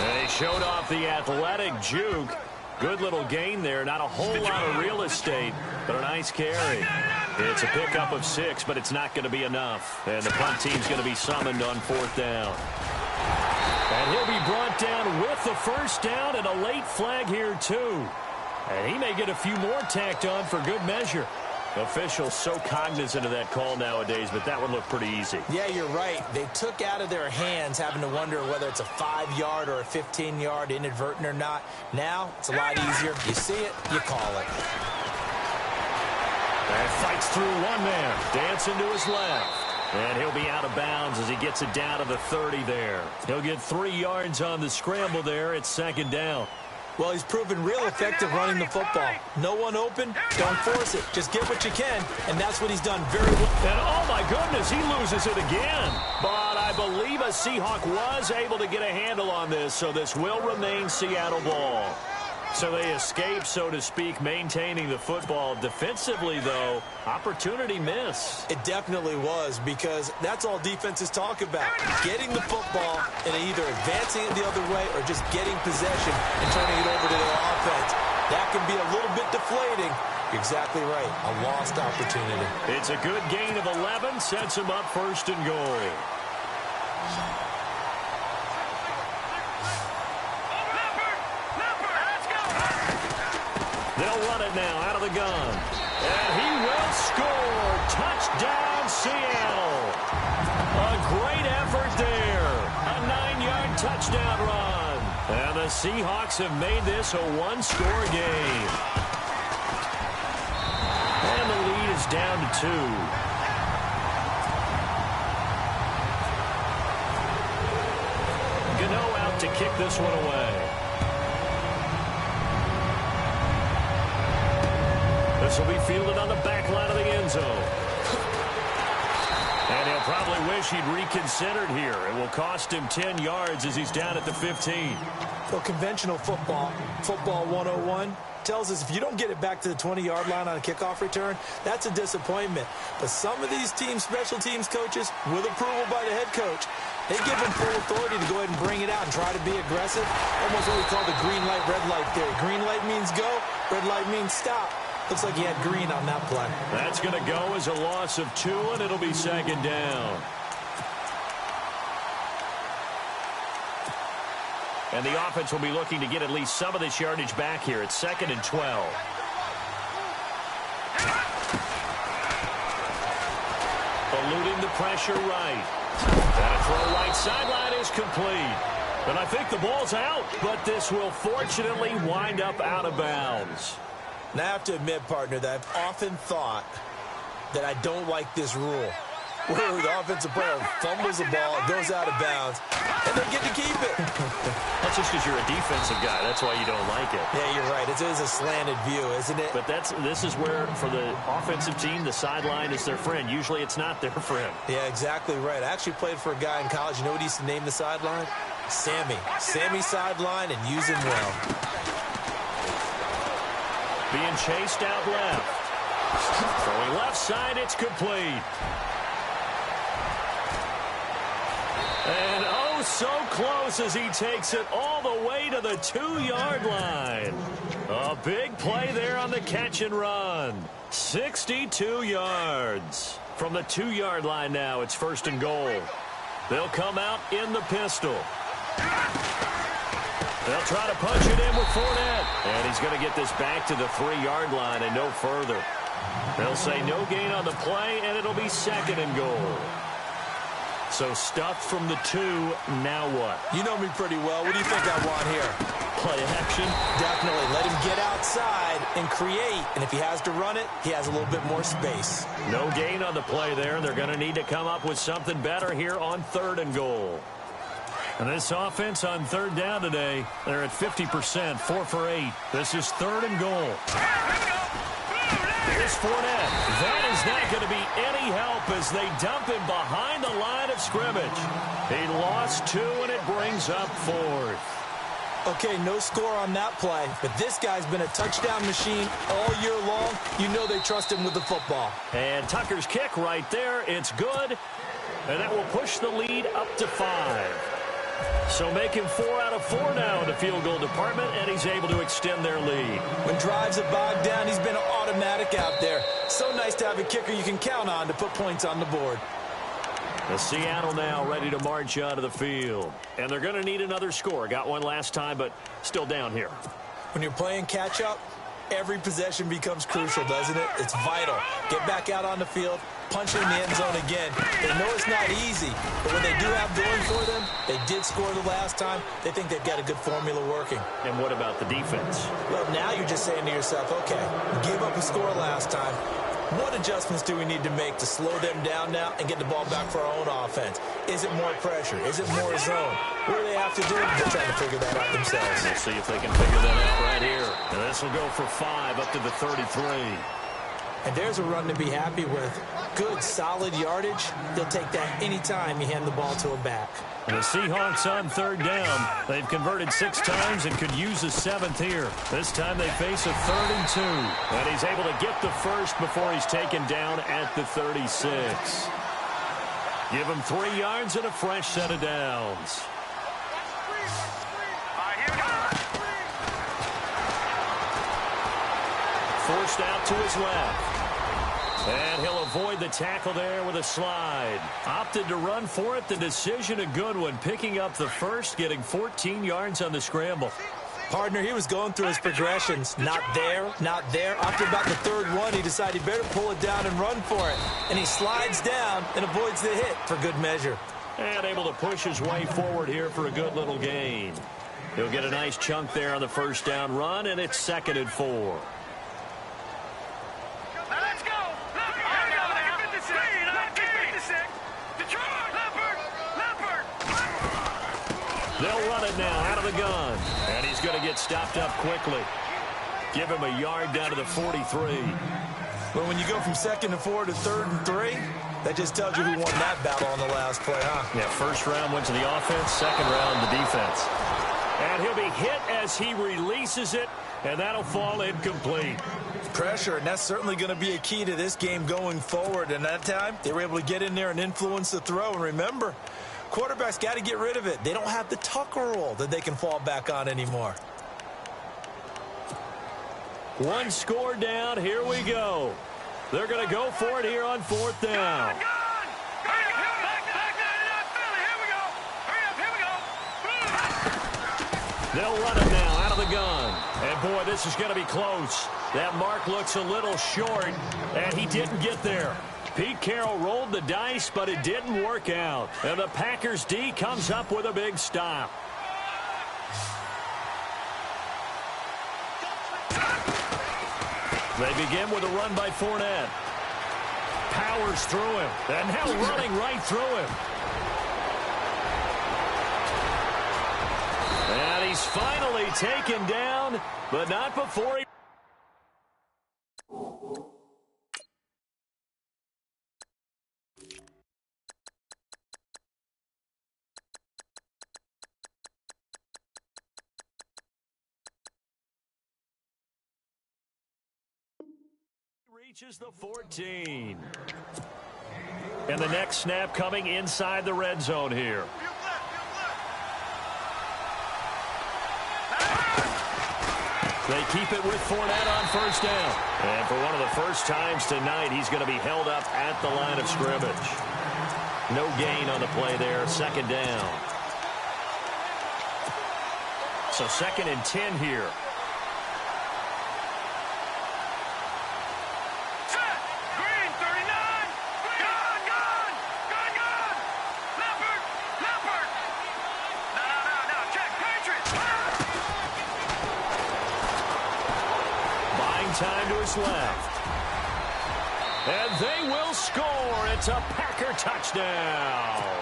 And he showed off the athletic juke. Good little gain there. Not a whole lot of real estate, but a nice carry. It's a pickup of 6, but it's not going to be enough. And the punt team's going to be summoned on 4th down. And he'll be brought down with the first down and a late flag here, too. And he may get a few more tacked on for good measure. Officials so cognizant of that call nowadays, but that one looked pretty easy. Yeah, you're right. They took out of their hands having to wonder whether it's a 5-yard or a 15-yard inadvertent or not. Now, it's a lot easier. You see it, you call it. And fights through one man, dancing to his left. And he'll be out of bounds as he gets it down to the 30 there. He'll get 3 yards on the scramble there. It's 2nd down. Well, he's proven real effective running the football. No one open, don't force it. Just get what you can, and that's what he's done very well. And, oh, my goodness, he loses it again. But I believe a Seahawk was able to get a handle on this, so this will remain Seattle ball. So they escape, so to speak, maintaining the football. Defensively, though, opportunity miss. It definitely was, because that's all defenses talk about. Getting the football and either advancing it the other way or just getting possession and turning it over to their offense. That can be a little bit deflating. You're exactly right. A lost opportunity. It's a good gain of 11. Sets them up first and goal. They'll run it now out of the gun. And he will score. Touchdown, Seattle. A great effort there. A 9-yard touchdown run. And the Seahawks have made this a one-score game. And the lead is down to 2. Gano out to kick this one away. This will be fielded on the back line of the end zone. And he'll probably wish he'd reconsidered here. It will cost him 10 yards as he's down at the 15. Well, conventional football 101, tells us if you don't get it back to the 20-yard line on a kickoff return, that's a disappointment. But some of these teams, special teams coaches, with approval by the head coach, they give them full authority to go ahead and bring it out and try to be aggressive. Almost what we call the green light, red light theory. Green light means go, red light means stop. Looks like he had green on that play. That's going to go as a loss of 2, and it'll be second down. And the offense will be looking to get at least some of this yardage back here. It's 2nd and 12. Eluding the pressure right. And a throw right sideline is complete. And I think the ball's out, but this will fortunately wind up out of bounds. And I have to admit, partner, that I've often thought that I don't like this rule, where the offensive player fumbles the ball, goes out of bounds, and they get to keep it. That's just because you're a defensive guy. That's why you don't like it. Yeah, you're right. It is a slanted view, isn't it? But this is where, for the offensive team, the sideline is their friend. Usually it's not their friend. Yeah, exactly right. I actually played for a guy in college. You know what he used to name the sideline? Sammy. Sammy sideline, and use him well. Being chased out left. Throwing left side, it's complete. And oh, so close as he takes it all the way to the 2-yard line. A big play there on the catch and run. 62 yards. From the 2-yard line now, it's 1st and goal. They'll come out in the pistol. They'll try to punch it in with Fournette. And he's going to get this back to the 3-yard line and no further. They'll say no gain on the play, and it'll be 2nd and goal. So stuffed from the 2, now what? You know me pretty well. What do you think I want here? Play action? Definitely. Let him get outside and create. And if he has to run it, he has a little bit more space. No gain on the play there. They're going to need to come up with something better here on 3rd and goal. And this offense on 3rd down today, they're at 50%, 4 for 8. This is 3rd and goal. Here's Fournette. That is not going to be any help as they dump him behind the line of scrimmage. He lost 2, and it brings up 4th. Okay, no score on that play, but this guy's been a touchdown machine all year long. You know they trust him with the football. And Tucker's kick right there. It's good, and that will push the lead up to 5. So making 4 out of 4 now in the field goal department, and he's able to extend their lead. When drives are bogged down, he's been automatic out there. So nice to have a kicker you can count on to put points on the board. The Seattle now ready to march out of the field. And they're going to need another score. Got one last time, but still down here. When you're playing catch-up, every possession becomes crucial, doesn't it? It's vital. Get back out on the field, punch it in the end zone again. They know it's not easy, but what they do have going for them, they did score the last time. They think they've got a good formula working. And what about the defense? Well, now you're just saying to yourself, okay, give up a score last time. What adjustments do we need to make to slow them down now and get the ball back for our own offense? Is it more pressure? Is it more zone? What do they have to do? They're trying to figure that out themselves. We'll see if they can figure that out right here. And this will go for 5 up to the 33. And there's a run to be happy with. Good, solid yardage. He'll take that anytime you hand the ball to him back. And the Seahawks on third down. They've converted 6 times and could use a 7th here. This time they face a 3rd and 2. And he's able to get the first before he's taken down at the 36. Give him 3 yards and a fresh set of downs. Forced out to his left. And he'll avoid the tackle there with a slide. Opted to run for it. The decision a good one. Picking up the first, getting 14 yards on the scramble. Partner, he was going through his progressions. Not there, not there. After about the 3rd one, he decided he better pull it down and run for it. And he slides down and avoids the hit for good measure. And able to push his way forward here for a good little gain. He'll get a nice chunk there on the first down run, and it's 2nd and 4. They'll run it now out of the gun. And he's going to get stopped up quickly. Give him a yard down to the 43. Well, when you go from 2nd and 4 to 3rd and 3, that just tells you who won that battle on the last play, huh? Yeah, first round went to the offense, 2nd round the defense. And he'll be hit as he releases it, and that'll fall incomplete. Pressure, and that's certainly going to be a key to this game going forward. And that time, they were able to get in there and influence the throw. And remember, quarterbacks got to get rid of it. They don't have the Tucker rule that they can fall back on anymore. 1 score down. Here we go. They're going to go for it here on 4th down. They'll run it now out of the gun. And, boy, this is going to be close. That mark looks a little short, and he didn't get there. Pete Carroll rolled the dice, but it didn't work out. And the Packers D comes up with a big stop. They begin with a run by Fournette. Powers through him, and now running right through him. And he's finally taken down, but not before he... reaches the 14. And the next snap coming inside the red zone here. They keep it with Fournette on first down. And for one of the first times tonight, he's going to be held up at the line of scrimmage. No gain on the play there, 2nd down. So 2nd and 10 here. Time to his left. And they will score. It's a Packer touchdown.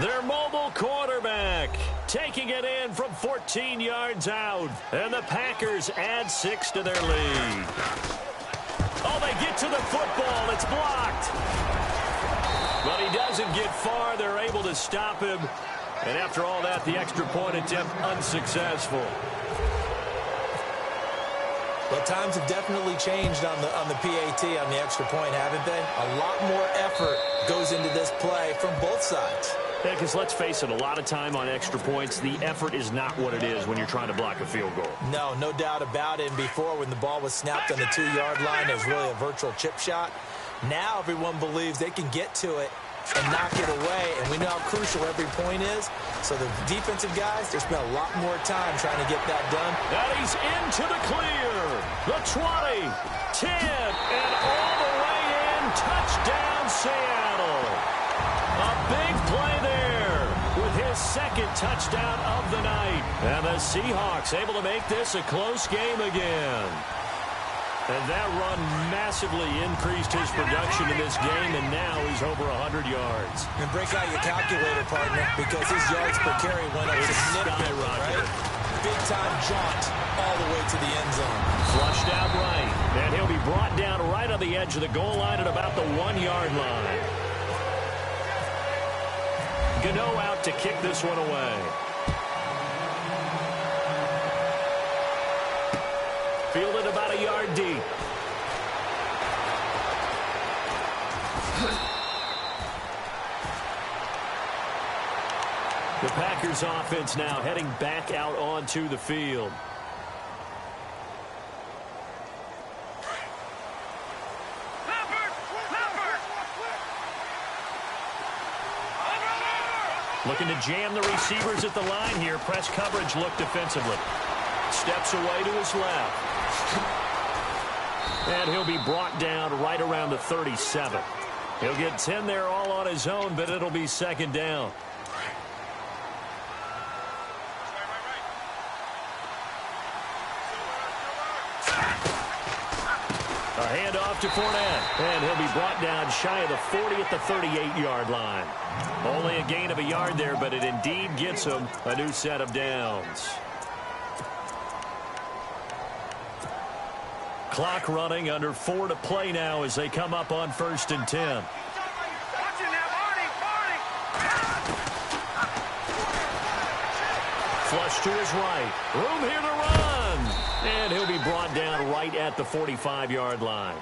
Their mobile quarterback taking it in from 14 yards out. And the Packers add 6 to their lead. Oh, they get to the football. It's blocked. But he doesn't get far. They're able to stop him. And after all that, the extra point attempt unsuccessful. Well, times have definitely changed on the PAT, on the extra point, haven't they? A lot more effort goes into this play from both sides. Yeah, because let's face it, a lot of time on extra points, the effort is not what it is when you're trying to block a field goal. No doubt about it. And before, when the ball was snapped on the 2-yard line, it was really a virtual chip shot. Now everyone believes they can get to it and knock it away, and we know how crucial every point is. So the defensive guys, they spent a lot more time trying to get that done. And he's into the clear. The 20, 10, and all the way in. Touchdown, Seattle. A big play there with his 2nd touchdown of the night. And the Seahawks able to make this a close game again. And that run massively increased his production in this game, and now he's over 100 yards. And break out your calculator, partner, because his yards per carry went up significantly, right? Big-time jaunt all the way to the end zone. Flushed out right. And he'll be brought down right on the edge of the goal line at about the 1-yard line. Gano out to kick this one away. Fielded about a yard deep. The Packers offense now heading back out onto the field. Looking to jam the receivers at the line here. Press coverage look defensively. Steps away to his left. And he'll be brought down right around the 37. He'll get 10 there all on his own, but it'll be second down. A handoff to Fournette, and he'll be brought down shy of the 40 at the 38-yard line. Only a gain of a yard there, but it indeed gets him a new set of downs. Clock running, under 4 to play now as they come up on 1st and 10. Flush to his right. Room here to run. And he'll be brought down right at the 45-yard line.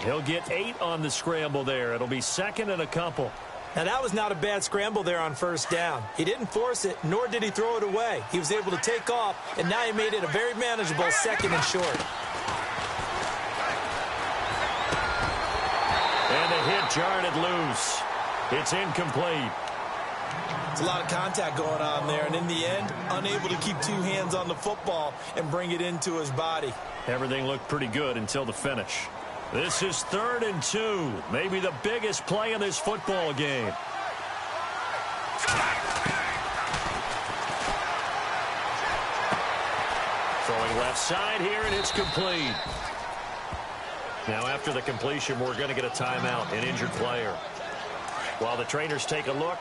He'll get 8 on the scramble there. It'll be second and a couple. Now, that was not a bad scramble there on 1st down. He didn't force it, nor did he throw it away. He was able to take off, and now he made it a very manageable 2nd and short. And the hit jarred it loose. It's incomplete. It's a lot of contact going on there, and in the end, unable to keep 2 hands on the football and bring it into his body. Everything looked pretty good until the finish. This is 3rd and 2, maybe the biggest play in this football game. Throwing left side here, and it's complete. Now, after the completion, we're going to get a timeout, an injured player. While the trainers take a look,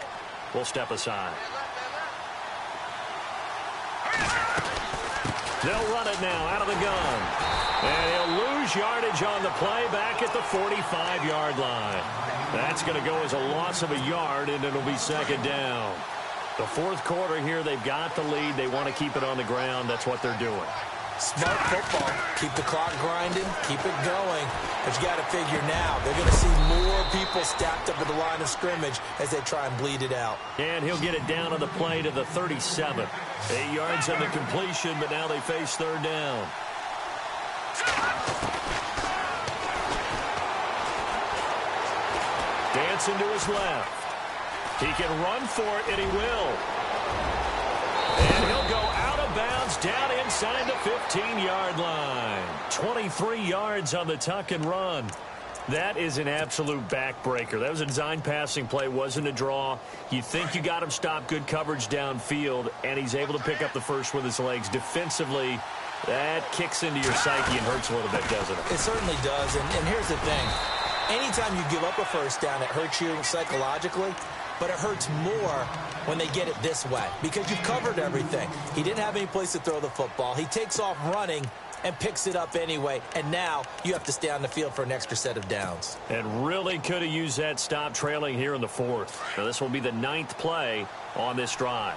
we'll step aside. They'll run it now out of the gun. And he'll lose yardage on the play back at the 45-yard line. That's going to go as a loss of a yard, and it'll be second down. The 4th quarter here, they've got the lead. They want to keep it on the ground. That's what they're doing. Smart football. Keep the clock grinding. Keep it going. But you got to figure now, they're going to see more people stacked up at the line of scrimmage as they try and bleed it out. And he'll get it down on the play to the 37. 8 yards on the completion, but now they face 3rd down. Dancing to his left. He can run for it, and he will. And he'll go out of bounds down inside the 15-yard line. 23 yards on the tuck and run. That is an absolute backbreaker. That was a design passing play, wasn't a draw. You think you got him stopped, good coverage downfield, and he's able to pick up the first with his legs. Defensively, that kicks into your psyche and hurts a little bit, doesn't it? It certainly does, and here's the thing. Anytime you give up a 1st down, it hurts you psychologically, but it hurts more when they get it this way because you've covered everything. He didn't have any place to throw the football. He takes off running and picks it up anyway, and now you have to stay on the field for an extra set of downs. And really could have used that stop trailing here in the 4th. Now, this will be the 9th play on this drive.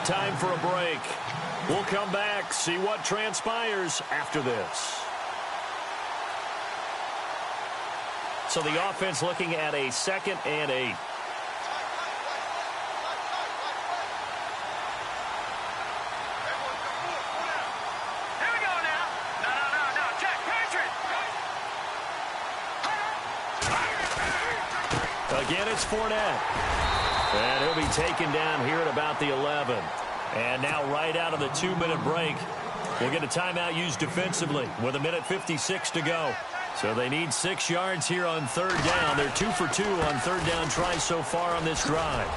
Time for a break. We'll come back, see what transpires after this. So the offense looking at a 2nd and 8. Here we go now. No. Check, Patriot. Again, it's Fournette. And he'll be taken down here at about the 11. And now right out of the 2-minute break, we'll get a timeout used defensively with 1:56 to go. So they need 6 yards here on third down. They're 2 for 2 on third down tries so far on this drive.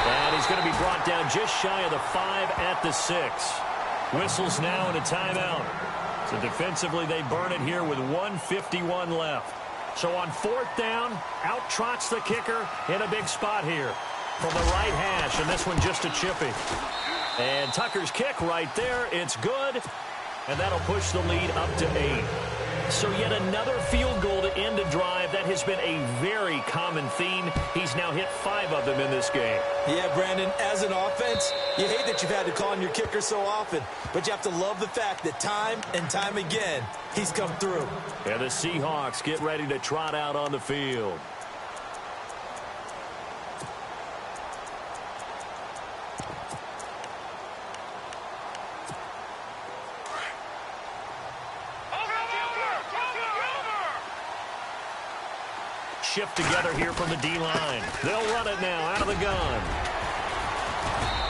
And he's going to be brought down just shy of the 5 at the 6. Whistles now and a timeout. So defensively they burn it here with 1:51 left. So on fourth down, out trots the kicker in a big spot here from the right hash, and this one just a chippy. And Tucker's kick right there, it's good, and that'll push the lead up to 8. So yet another field goal to end a drive. That has been a very common theme. He's now hit 5 of them in this game. Yeah, Brandon, as an offense, you hate that you've had to call on your kicker so often, but you have to love the fact that time and time again, he's come through. And the Seahawks get ready to trot out on the field. Shift together here from the D-line. They'll run it now out of the gun.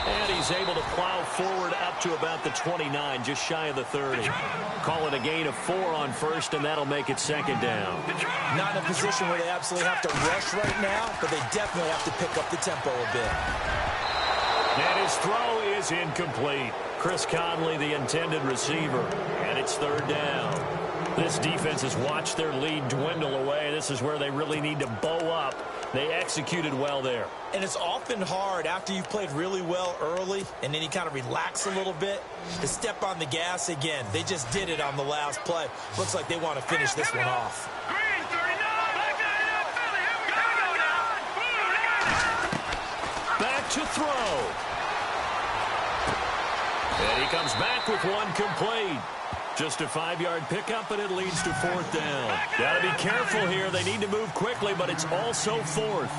And he's able to plow forward up to about the 29, just shy of the 30. Call it a gain of 4 on first, and that'll make it second down. Not in a position where they absolutely have to rush right now, but they definitely have to pick up the tempo a bit. And his throw is incomplete. Chris Conley, the intended receiver, and it's third down. This defense has watched their lead dwindle away. This is where they really need to bow up. They executed well there. And it's often hard after you've played really well early and then you kind of relax a little bit to step on the gas again. They just did it on the last play. Looks like they want to finish this one off. Back to throw. And he comes back with one complete. Just a 5-yard pickup, and it leads to fourth down. Got to be careful here. They need to move quickly, but it's also fourth.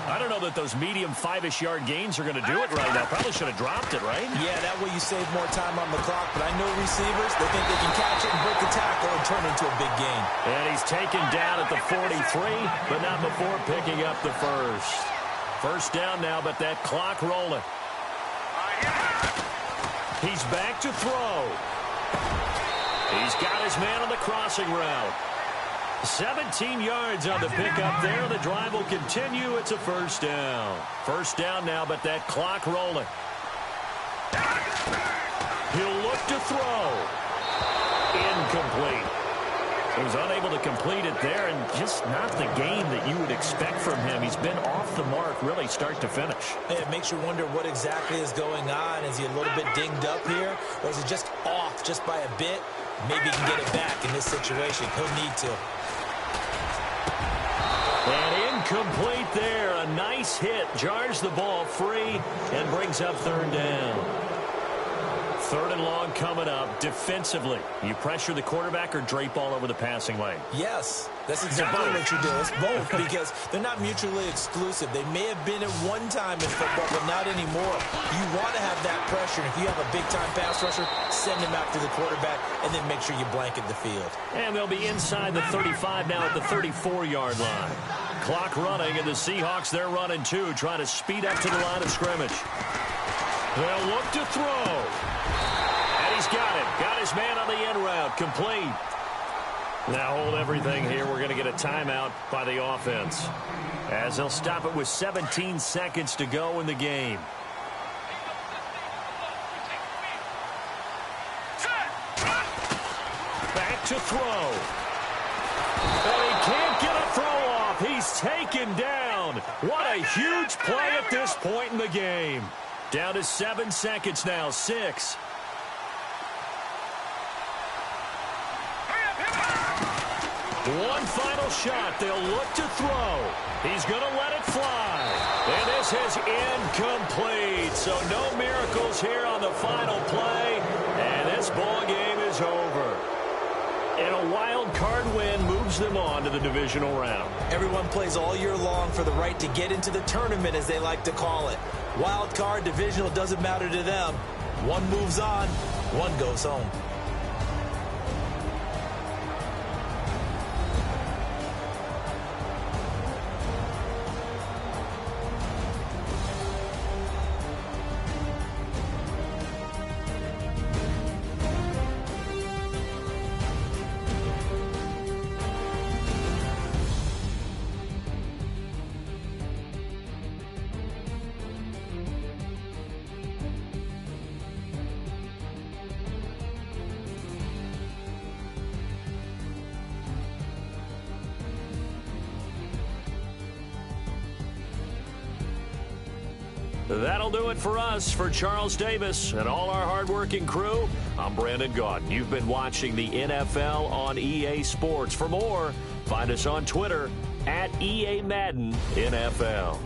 I don't know that those medium 5-ish yard gains are going to do it right now. Probably should have dropped it, right? Yeah, that way you save more time on the clock. But I know receivers, they think they can catch it and break the tackle and turn it into a big gain. And he's taken down at the 43, but not before picking up the first. First down now, but that clock rolling. He's back to throw. He's got his man on the crossing route. 17 yards on the pickup there. The drive will continue. It's a first down. First down now, but that clock rolling. He'll look to throw. Incomplete. He was unable to complete it there, and just not the game that you would expect from him. He's been off the mark really start to finish. It makes you wonder what exactly is going on. Is he a little bit dinged up here, or is he just off just by a bit? Maybe he can get it back in this situation. He'll need to. And incomplete there. A nice hit. Jars the ball free and brings up third down. Third and long coming up. Defensively, you pressure the quarterback or drape all over the passing lane? Yes, that's exactly what you do. It's both because they're not mutually exclusive. They may have been at one time in football, but not anymore. You want to have that pressure. If you have a big-time pass rusher, send him after the quarterback, and then make sure you blanket the field. And they'll be inside the 35 now at the 34-yard line. Clock running, and the Seahawks, they're running too, trying to speed up to the line of scrimmage. They'll look to throw. And he's got it. Got his man on the end route. Complete. Now hold everything here. We're going to get a timeout by the offense, as they'll stop it with 17 seconds to go in the game. Back to throw. And he can't get a throw off. He's taken down. What a huge play at this point in the game. Down to 7 seconds now. 6. One final shot. They'll look to throw. He's going to let it fly. And this is incomplete. So no miracles here on the final play. And this ball game is over. And a wild card win moves them on to the divisional round. Everyone plays all year long for the right to get into the tournament, as they like to call it. Wild card, divisional, doesn't matter to them. One moves on, one goes home. That'll do it for us. For Charles Davis and all our hardworking crew, I'm Brandon Gaudin. You've been watching the NFL on EA Sports. For more, find us on Twitter at EA Madden NFL.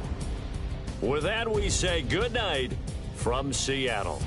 With that, we say good night from Seattle.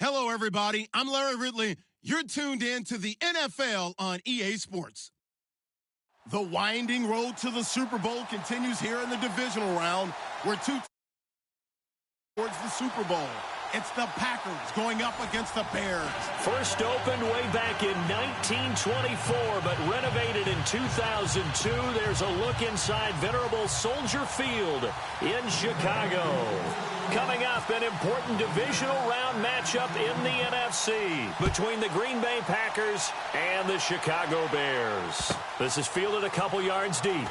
Hello, everybody. I'm Larry Ridley. You're tuned in to the NFL on EA Sports. The winding road to the Super Bowl continues here in the divisional round, where two towards the Super Bowl. It's the Packers going up against the Bears. First opened way back in 1924, but renovated in 2002. There's a look inside venerable Soldier Field in Chicago. Coming up, an important divisional round matchup in the NFC between the Green Bay Packers and the Chicago Bears. This is fielded a couple yards deep.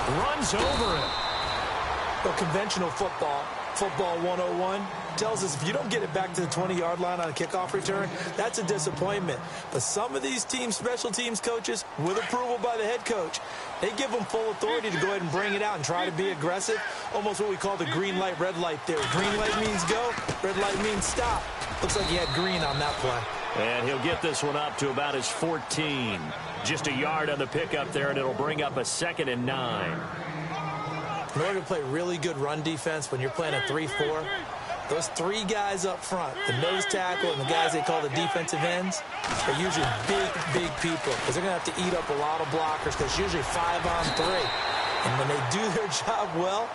Runs over it. Well, conventional football 101, tells us if you don't get it back to the 20-yard line on a kickoff return, that's a disappointment. But some of these teams, special teams coaches, with approval by the head coach, they give them full authority to go ahead and bring it out and try to be aggressive. Almost what we call the green light, red light theory. Green light means go, red light means stop. Looks like he had green on that play. And he'll get this one up to about his 14. Just a yard on the pickup there, and it'll bring up a 2nd and 9. In order to play really good run defense when you're playing a 3-4, those three guys up front, the nose tackle and the guys they call the defensive ends, are usually big people because they're going to have to eat up a lot of blockers because usually 5-on-3. And when they do their job well,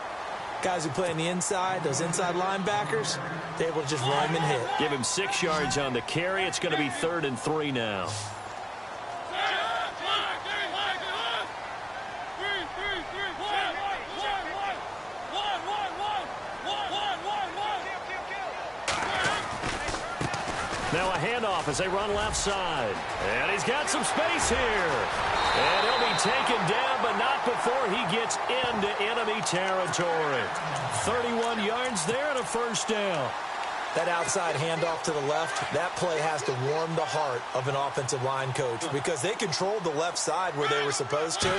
guys who play on the inside, those inside linebackers, they're able to just run and hit. Give him 6 yards on the carry. It's going to be 3rd and 3 now. Now a handoff as they run left side. And he's got some space here. And he'll be taken down, but not before he gets into enemy territory. 31 yards there and a first down. That outside handoff to the left, that play has to warm the heart of an offensive line coach because they controlled the left side where they were supposed to.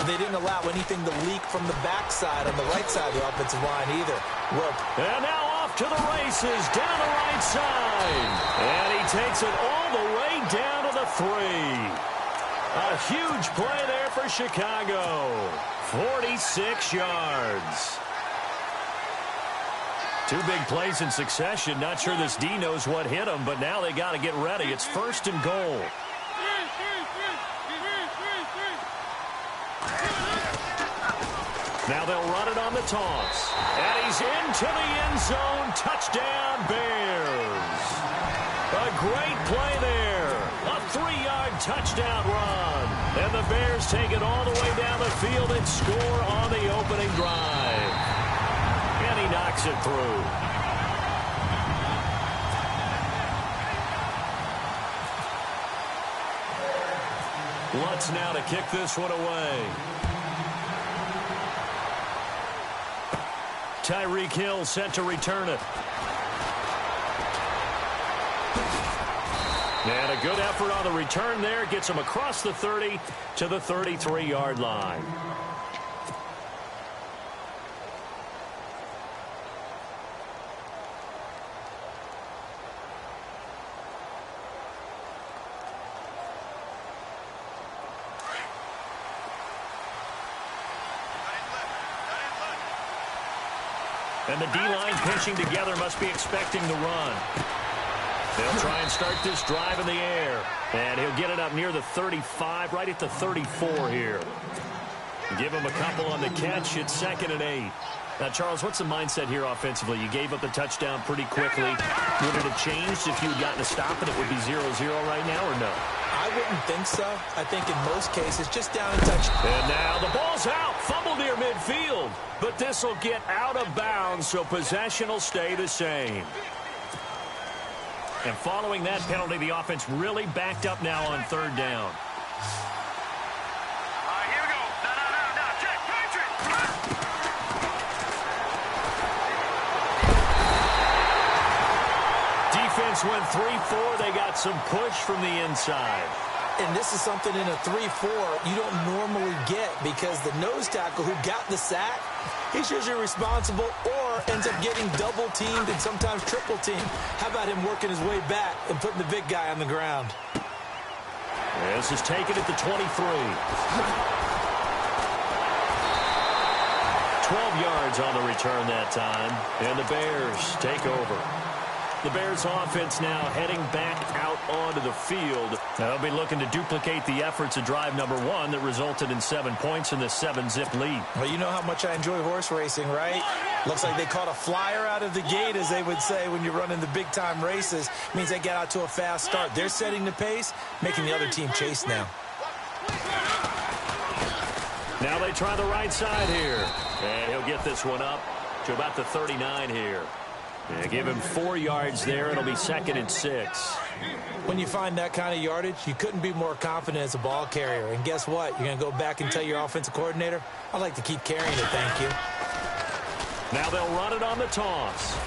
They didn't allow anything to leak from the backside on the right side of the offensive line either. Well, and now off to the races down the right side. And he takes it all the way down to the 3. A huge play there for Chicago. 46 yards. 2 big plays in succession. Not sure this D knows what hit him, but now they got to get ready. It's 1st and goal. Now they'll run it on the toss. And he's into the end zone. Touchdown, Bears. A great play there. A 3-yard touchdown run. And the Bears take it all the way down the field and score on the opening drive. And he knocks it through. Lutz now to kick this one away. Tyreek Hill set to return it. And a good effort on the return there. Gets him across the 30 to the 33-yard line. And the D-line pinching together must be expecting the run. They'll try and start this drive in the air. And he'll get it up near the 35, right at the 34 here. Give him a couple on the catch. It's 2nd and 8. Now, Charles, what's the mindset here offensively? You gave up the touchdown pretty quickly. Would it have changed if you had gotten a stop and it would be 0-0 right now or no? I wouldn't think so. I think in most cases, just down and touch. And now the ball's out. Fumbled near midfield. But this will get out of bounds, so possession will stay the same. And following that penalty, the offense really backed up now on 3rd down. Here we go. No. Check, Patrick. Defense went 3-4. They got some push from the inside. And this is something in a 3-4 you don't normally get because the nose tackle who got the sack, he's usually responsible or ends up getting double-teamed and sometimes triple-teamed. How about him working his way back and putting the big guy on the ground? This is taken at the 23. 12 yards on the return that time, and the Bears take over. The Bears offense now heading back out onto the field. They'll be looking to duplicate the efforts of drive number 1 that resulted in 7 points in the 7-zip lead. Well, you know how much I enjoy horse racing, right? Looks like they caught a flyer out of the gate, as they would say when you're running the big-time races. It means they get out to a fast start. They're setting the pace, making the other team chase now. Now they try the right side here. And he'll get this one up to about the 39 here. Yeah, give him 4 yards there. It'll be 2nd and 6. When you find that kind of yardage, you couldn't be more confident as a ball carrier. And guess what? You're going to go back and tell your offensive coordinator, I'd like to keep carrying it, thank you. Now they'll run it on the toss.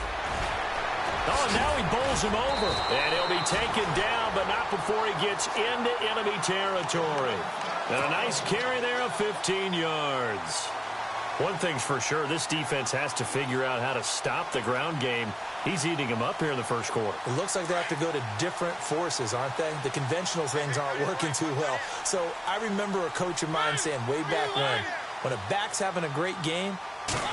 Oh, now he bowls him over. And he'll be taken down, but not before he gets into enemy territory. And a nice carry there of 15 yards. One thing's for sure, this defense has to figure out how to stop the ground game. He's eating him up here in the first quarter. It looks like they have to go to different forces, aren't they? The conventional things aren't working too well. So I remember a coach of mine saying way back when a back's having a great game,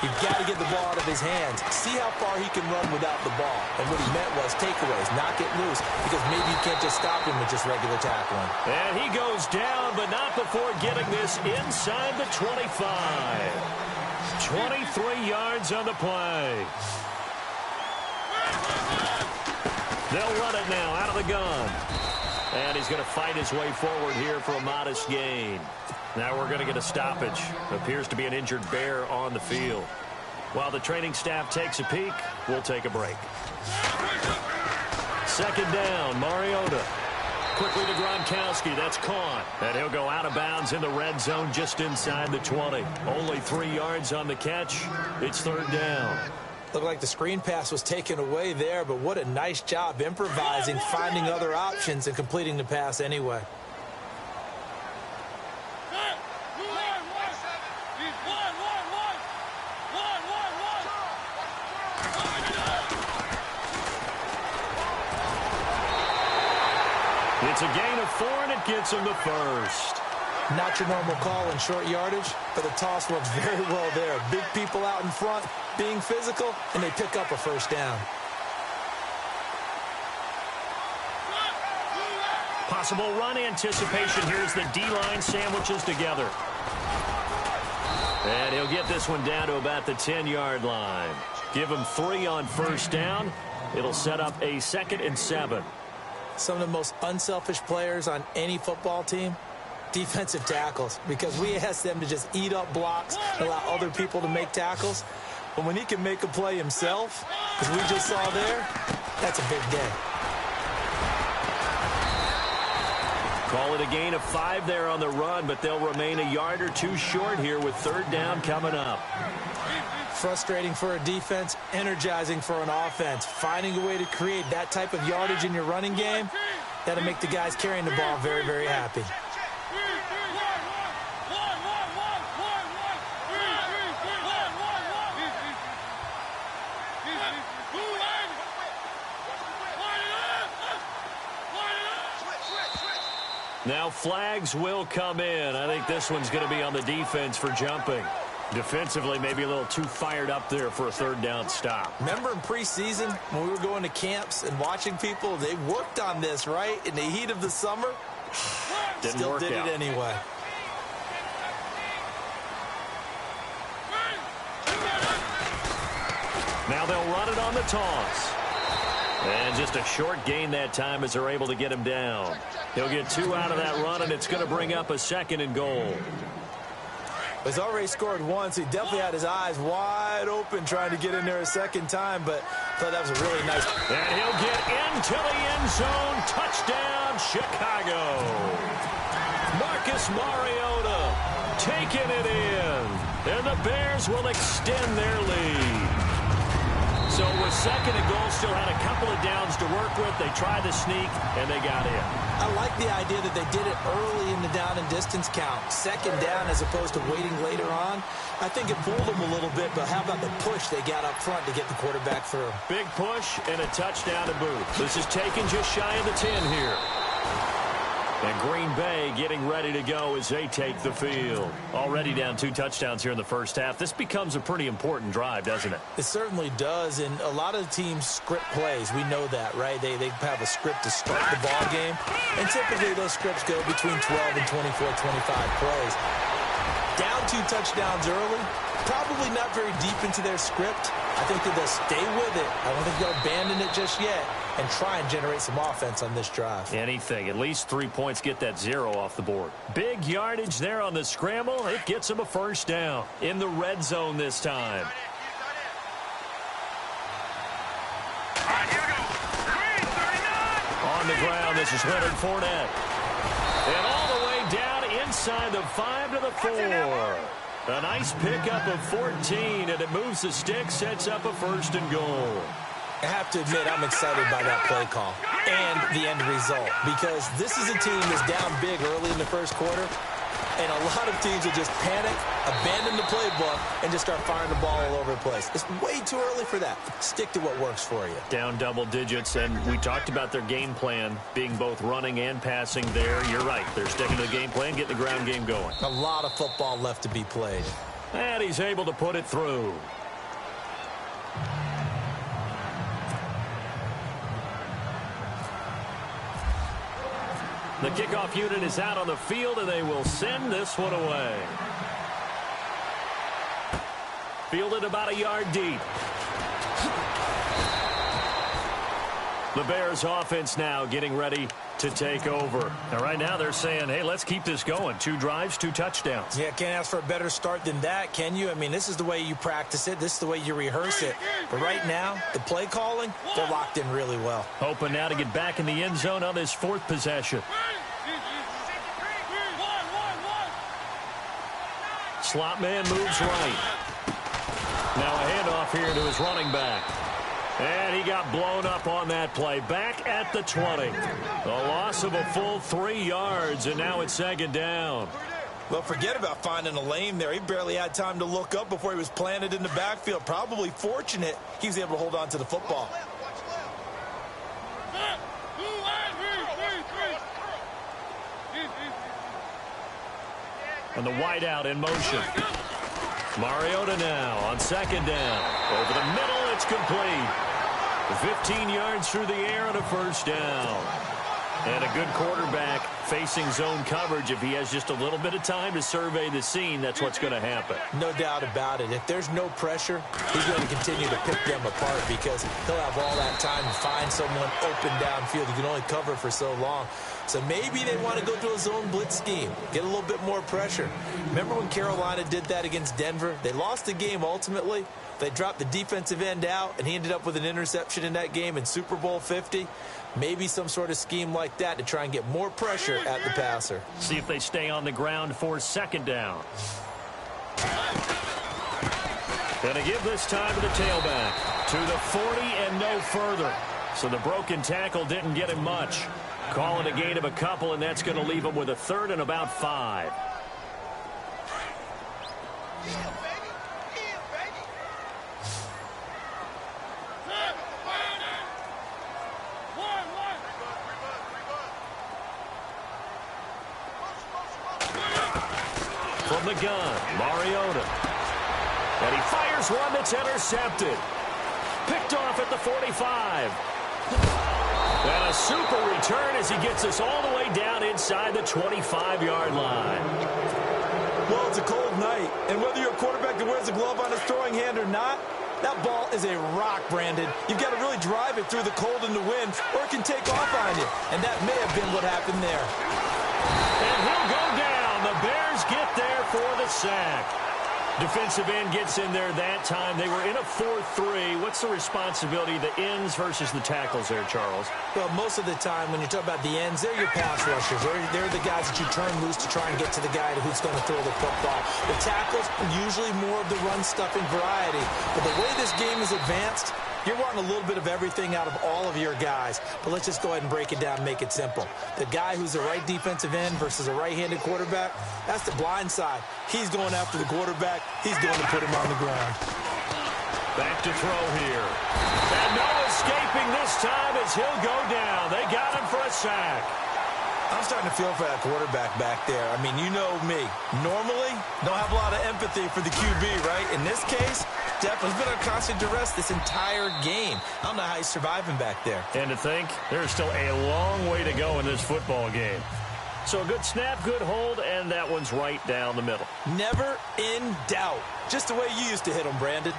you've got to get the ball out of his hands. See how far he can run without the ball. And what he meant was takeaways, knock it loose, because maybe you can't just stop him with just regular tackling. And he goes down, but not before getting this inside the 25. 23 yards on the play. They'll run it now out of the gun. And he's going to fight his way forward here for a modest gain. Now we're going to get a stoppage. Appears to be an injured Bear on the field. While the training staff takes a peek, we'll take a break. 2nd down, Mariota. Quickly to Gronkowski. That's caught. And he'll go out of bounds in the red zone just inside the 20. Only 3 yards on the catch. It's 3rd down. Looked like the screen pass was taken away there, but what a nice job improvising, finding other options, and completing the pass anyway. It's a gain of 4, and it gets him the first. Not your normal call in short yardage, but the toss works very well there. Big people out in front, being physical, and they pick up a 1st down. Possible run anticipation. Here's the D-line sandwiches together. And he'll get this one down to about the 10-yard line. Give him 3 on 1st down. It'll set up a 2nd and 7. Some of the most unselfish players on any football team, defensive tackles, because we ask them to just eat up blocks, allow other people to make tackles. But when he can make a play himself, as we just saw there, that's a big day. Call it a gain of 5 there on the run, but they'll remain a yard or 2 short here with 3rd down coming up. Frustrating for a defense, energizing for an offense. Finding a way to create that type of yardage in your running game, that'll make the guys carrying the ball very, very happy. Now flags will come in. I think this one's going to be on the defense for jumping. Defensively, maybe a little too fired up there for a 3rd down stop. Remember in preseason when we were going to camps and watching people, they worked on this, right? In the heat of the summer, still did it anyway. Now they'll run it on the toss. And just a short gain that time as they're able to get him down. He'll get 2 out of that run, and it's going to bring up a 2nd and goal. He's already scored once. He definitely had his eyes wide open trying to get in there a 2nd time, but I thought that was a really nice. And he'll get into the end zone. Touchdown, Chicago. Marcus Mariota taking it in. And the Bears will extend their lead. So with 2nd and goal, still had a couple of downs to work with. They tried the sneak, and they got in. I like the idea that they did it early in the down and distance count. 2nd down as opposed to waiting later on. I think it fooled them a little bit, but how about the push they got up front to get the quarterback through? Big push and a touchdown to boot. This is taken just shy of the 10 here. And Green Bay getting ready to go as they take the field. Already down 2 touchdowns here in the first half. This becomes a pretty important drive, doesn't it? It certainly does, and a lot of teams script plays. We know that, right? They have a script to start the ball game, and typically those scripts go between 12 and 24, 25 plays. Down 2 touchdowns early, probably not very deep into their script. I think that they'll stay with it. I don't think they'll abandon it just yet and try and generate some offense on this drive. Anything. At least 3 points, get that 0 off the board. Big yardage there on the scramble. It gets them a first down in the red zone this time. On the ground, this is Leonard Fournette. And all the way down inside the 5 to the 4. A nice pickup of 14, and it moves the stick, sets up a first and goal. I have to admit, I'm excited by that play call and the end result, because this is a team that's down big early in the first quarter, and a lot of teams will just panic, abandon the playbook, and just start firing the ball all over the place. It's way too early for that. Stick to what works for you. Down double digits, and we talked about their game plan being both running and passing there. You're right. They're sticking to the game plan, getting the ground game going. A lot of football left to be played. And he's able to put it through. The kickoff unit is out on the field, and they will send this one away. Fielded about a yard deep. The Bears offense now getting ready to take over. And right now they're saying, hey, let's keep this going. 2 drives, 2 touchdowns. Yeah, can't ask for a better start than that, can you? I mean, this is the way you practice it. This is the way you rehearse it. But right now, the play calling, they're locked in really well. Hoping now to get back in the end zone on this 4th possession. Slot man moves right. Now a handoff here to his running back. And he got blown up on that play. Back at the 20. A loss of a full 3 yards, and now it's 2nd down. Well, forget about finding a lane there. He barely had time to look up before he was planted in the backfield. Probably fortunate he was able to hold on to the football. And the wideout in motion. Mariota now on 2nd down. Over the middle, it's complete. 15 yards through the air and a first down. And a good quarterback facing zone coverage. If he has just a little bit of time to survey the scene, that's what's going to happen. No doubt about it. If there's no pressure, he's going to continue to pick them apart because he'll have all that time to find someone open downfield. He can only cover for so long. So maybe they want to go to a zone blitz scheme, get a little bit more pressure. Remember when Carolina did that against Denver? They lost the game ultimately. They dropped the defensive end out, and he ended up with an interception in that game in Super Bowl 50. Maybe some sort of scheme like that to try and get more pressure at the passer. See if they stay on the ground for 2nd down. Gonna give this time to the tailback. To the 40 and no further. So the broken tackle didn't get him much. Calling a gain of a couple, and that's going to leave him with a 3rd and about 5. From the gun, Mariota. And he fires one that's intercepted. Picked off at the 45. And a super return as he gets us all the way down inside the 25-yard line. Well, it's a cold night, and whether you're a quarterback that wears a glove on his throwing hand or not, that ball is a rock, Brandon. You've got to really drive it through the cold and the wind, or it can take off on you. And that may have been what happened there. And he'll go down. The Bears get there for the sack. Defensive end gets in there that time. They were in a 4-3. What's the responsibility of the ends versus the tackles there, Charles? Well, most of the time when you talk about the ends, they're your pass rushers. They're the guys that you turn loose to try and get to the guy who's going to throw the football. The tackles are usually more of the run-stuffing variety. But the way this game is advanced, you're wanting a little bit of everything out of all of your guys. But let's just go ahead and break it down and make it simple. The guy who's the right defensive end versus a right-handed quarterback, that's the blind side. He's going after the quarterback. He's going to put him on the ground. Back to throw here. And no escaping this time as he'll go down. They got him for a sack. I'm starting to feel for that quarterback back there. I mean, you know me. Normally, don't have a lot of empathy for the QB, right? In this case, definitely been under constant duress this entire game. I don't know how he's surviving back there. And to think, there's still a long way to go in this football game. So a good snap, good hold, and that one's right down the middle. Never in doubt. Just the way you used to hit them, Brandon.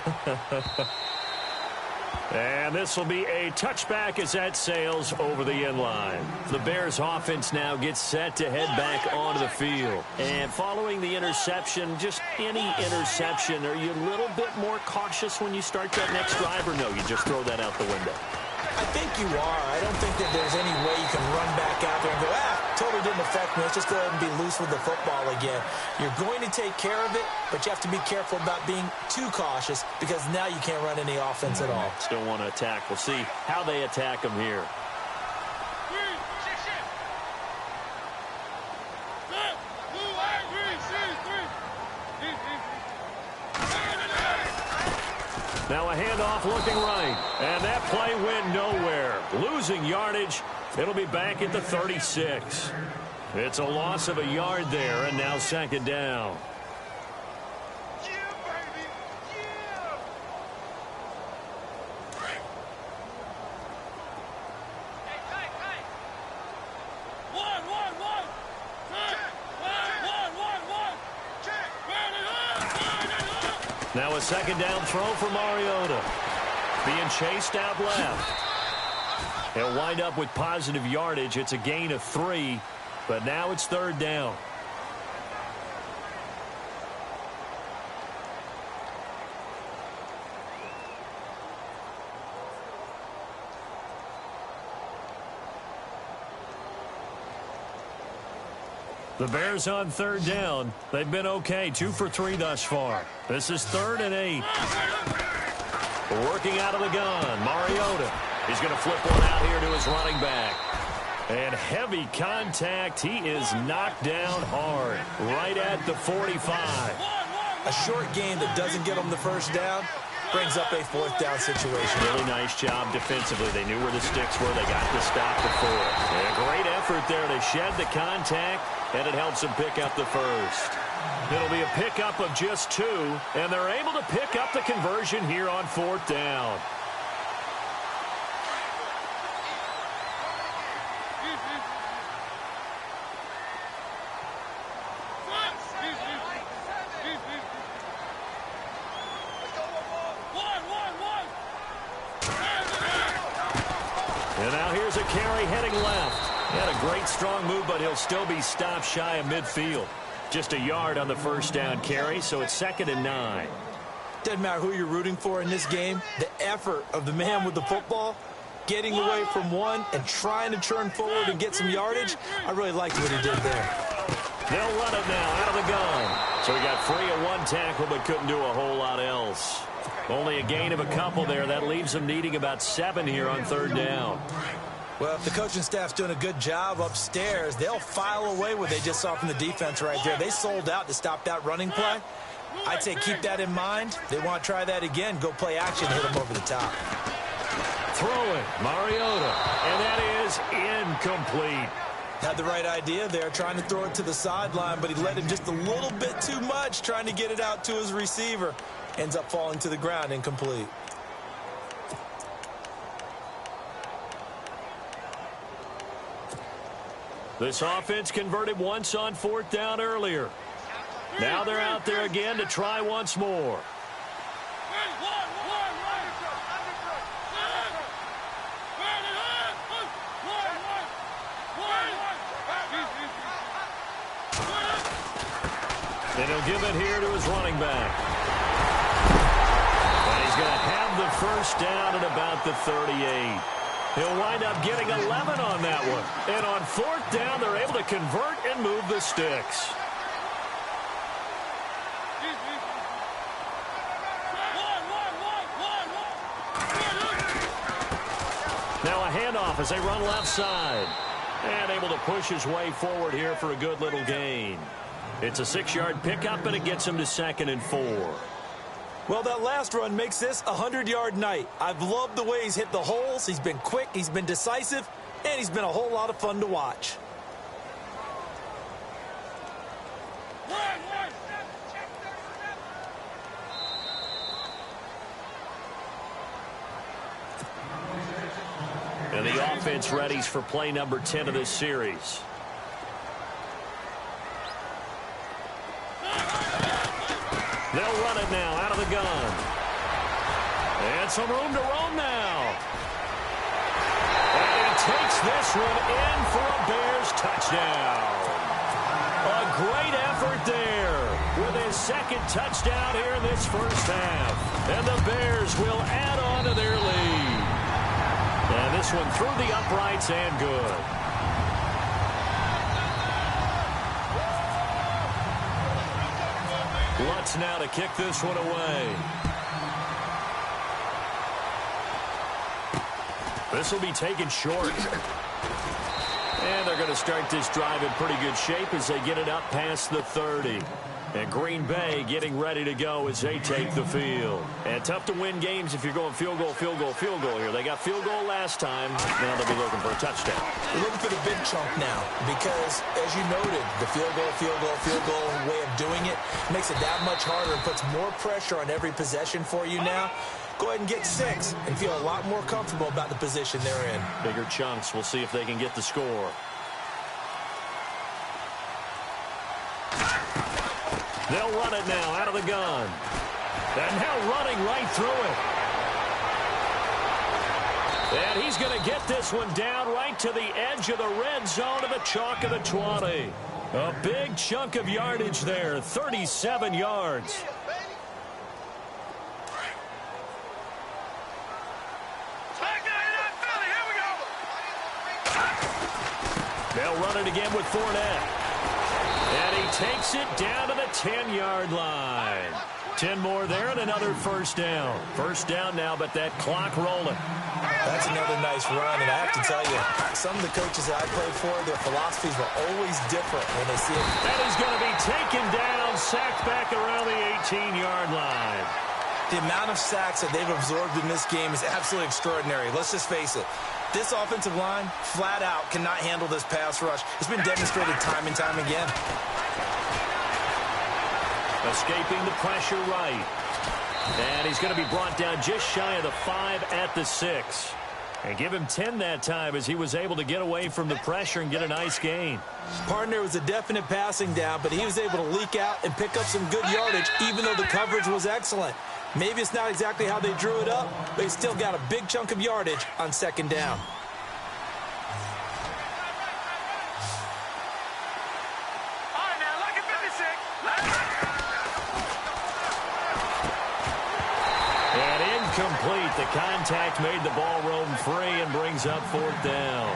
And this will be a touchback as that sails over the end line. The Bears offense now gets set to head back onto the field. And following the interception, just any interception, are you a little bit more cautious when you start that next drive, or no, you just throw that out the window? I think you are. I don't think that there's any way you can run back out there and go, totally didn't affect me. Let's just go ahead and be loose with the football again. You're going to take care of it, but you have to be careful about being too cautious because now you can't run any offense at all. Still want to attack. We'll see how they attack them here. Now a handoff looking right. And that play went nowhere. Losing yardage. It'll be back at the 36. It's a loss of a yard there, and now second down. Now a second down throw for Mariota. Being chased out left. He'll wind up with positive yardage. It's a gain of 3, but now it's third down. The Bears on third down. They've been okay, 2 for 3 thus far. This is 3rd and 8. Working out of the gun, Mariota. He's going to flip one out here to his running back. And heavy contact. He is knocked down hard, right at the 45. A short game that doesn't get him the first down brings up a 4th down situation. Really nice job defensively. They knew where the sticks were. They got the stop before. And a great effort there to shed the contact, and it helps them pick up the first. It'll be a pickup of just 2, and they're able to pick up the conversion here on 4th down. And now here's a carry heading left. He had a great strong move, but he'll still be stopped shy of midfield. Just a yard on the first down carry, so it's 2nd and 9. Doesn't matter who you're rooting for in this game. The effort of the man with the football, getting away from one and trying to turn forward and get some yardage, I really liked what he did there. They'll run it now out of the gun. So he got free of 1 tackle, but couldn't do a whole lot else. Only a gain of a couple there. That leaves them needing about 7 here on 3rd down. Well, if the coaching staff's doing a good job upstairs, they'll file away what they just saw from the defense right there. They sold out to stop that running play. I'd say keep that in mind. They want to try that again. Go play action, hit them over the top. Throwing, Mariota, and that is incomplete. Had the right idea there, trying to throw it to the sideline, but he let him just a little bit too much, trying to get it out to his receiver. Ends up falling to the ground, incomplete. This offense converted once on 4th down earlier. Now they're out there again to try once more. And he'll give it here to his running back. And he's going to have the first down at about the 38. He'll wind up getting 11 on that one. And on 4th down, they're able to convert and move the sticks. Now a handoff as they run left side. And able to push his way forward here for a good little gain. It's a 6-yard pickup, and it gets him to 2nd and 4. Well, that last run makes this a 100-yard night. I've loved the way he's hit the holes. He's been quick, he's been decisive, and he's been a whole lot of fun to watch. the offense readies for play number 10 of this series. They'll run it now out of the gun. And some room to roam now. And he takes this one in for a Bears touchdown. A great effort there with his second touchdown here in this first half. And the Bears will add on to their lead. And this one through the uprights and good. Lutz now to kick this one away. This will be taken short. And they're going to start this drive in pretty good shape as they get it up past the 30. And Green Bay getting ready to go as they take the field. And tough to win games if you're going field goal, field goal, field goal here. They got field goal last time. Now they'll be looking for a touchdown. They're looking for the big chunk now because, as you noted, the field goal way of doing it makes it that much harder and puts more pressure on every possession for you now. Go ahead and get 6 and feel a lot more comfortable about the position they're in. Bigger chunks. We'll see if they can get the score. They'll run it now out of the gun. And now running right through it. And he's going to get this one down right to the edge of the red zone of the chalk of the 20. A big chunk of yardage there, 37 yards. They'll run it again with Fournette. And he takes it down to the 10-yard line. 10 more there and another first down. First down now, but that clock rolling. That's another nice run, and I have to tell you, some of the coaches that I played for, their philosophies were always different when they see it. And he's going to be taken down, sacked back around the 18-yard line. The amount of sacks that they've absorbed in this game is absolutely extraordinary. Let's just face it. This offensive line, flat out, cannot handle this pass rush. It's been demonstrated time and time again. Escaping the pressure right. And he's going to be brought down just shy of the 5 at the 6. And give him 10 that time as he was able to get away from the pressure and get a nice gain. Partner was a definite passing down, but he was able to leak out and pick up some good yardage, even though the coverage was excellent. Maybe it's not exactly how they drew it up, but he still got a big chunk of yardage on second down. And incomplete. The contact made the ball roam free and brings up fourth down.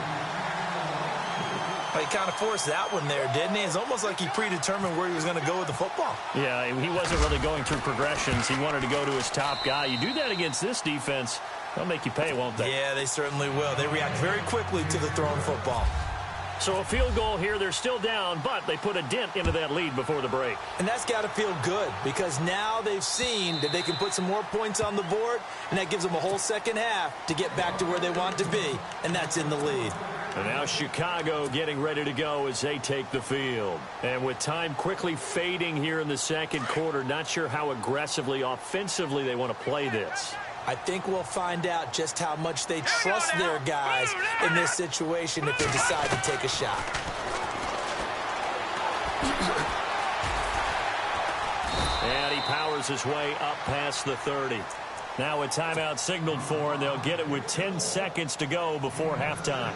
He kind of forced that one there, didn't he? It's almost like he predetermined where he was going to go with the football. Yeah, he wasn't really going through progressions. He wanted to go to his top guy. You do that against this defense, they'll make you pay, won't they? Yeah, they certainly will. They react very quickly to the thrown football. So a field goal here, they're still down, but they put a dent into that lead before the break. And that's got to feel good because now they've seen that they can put some more points on the board, and that gives them a whole second half to get back to where they want to be, and that's in the lead. And now Chicago getting ready to go as they take the field. And with time quickly fading here in the second quarter, not sure how aggressively, offensively they want to play this. I think we'll find out just how much they trust their guys in this situation if they decide to take a shot. And he powers his way up past the 30. Now a timeout signaled for, and they'll get it with 10 seconds to go before halftime.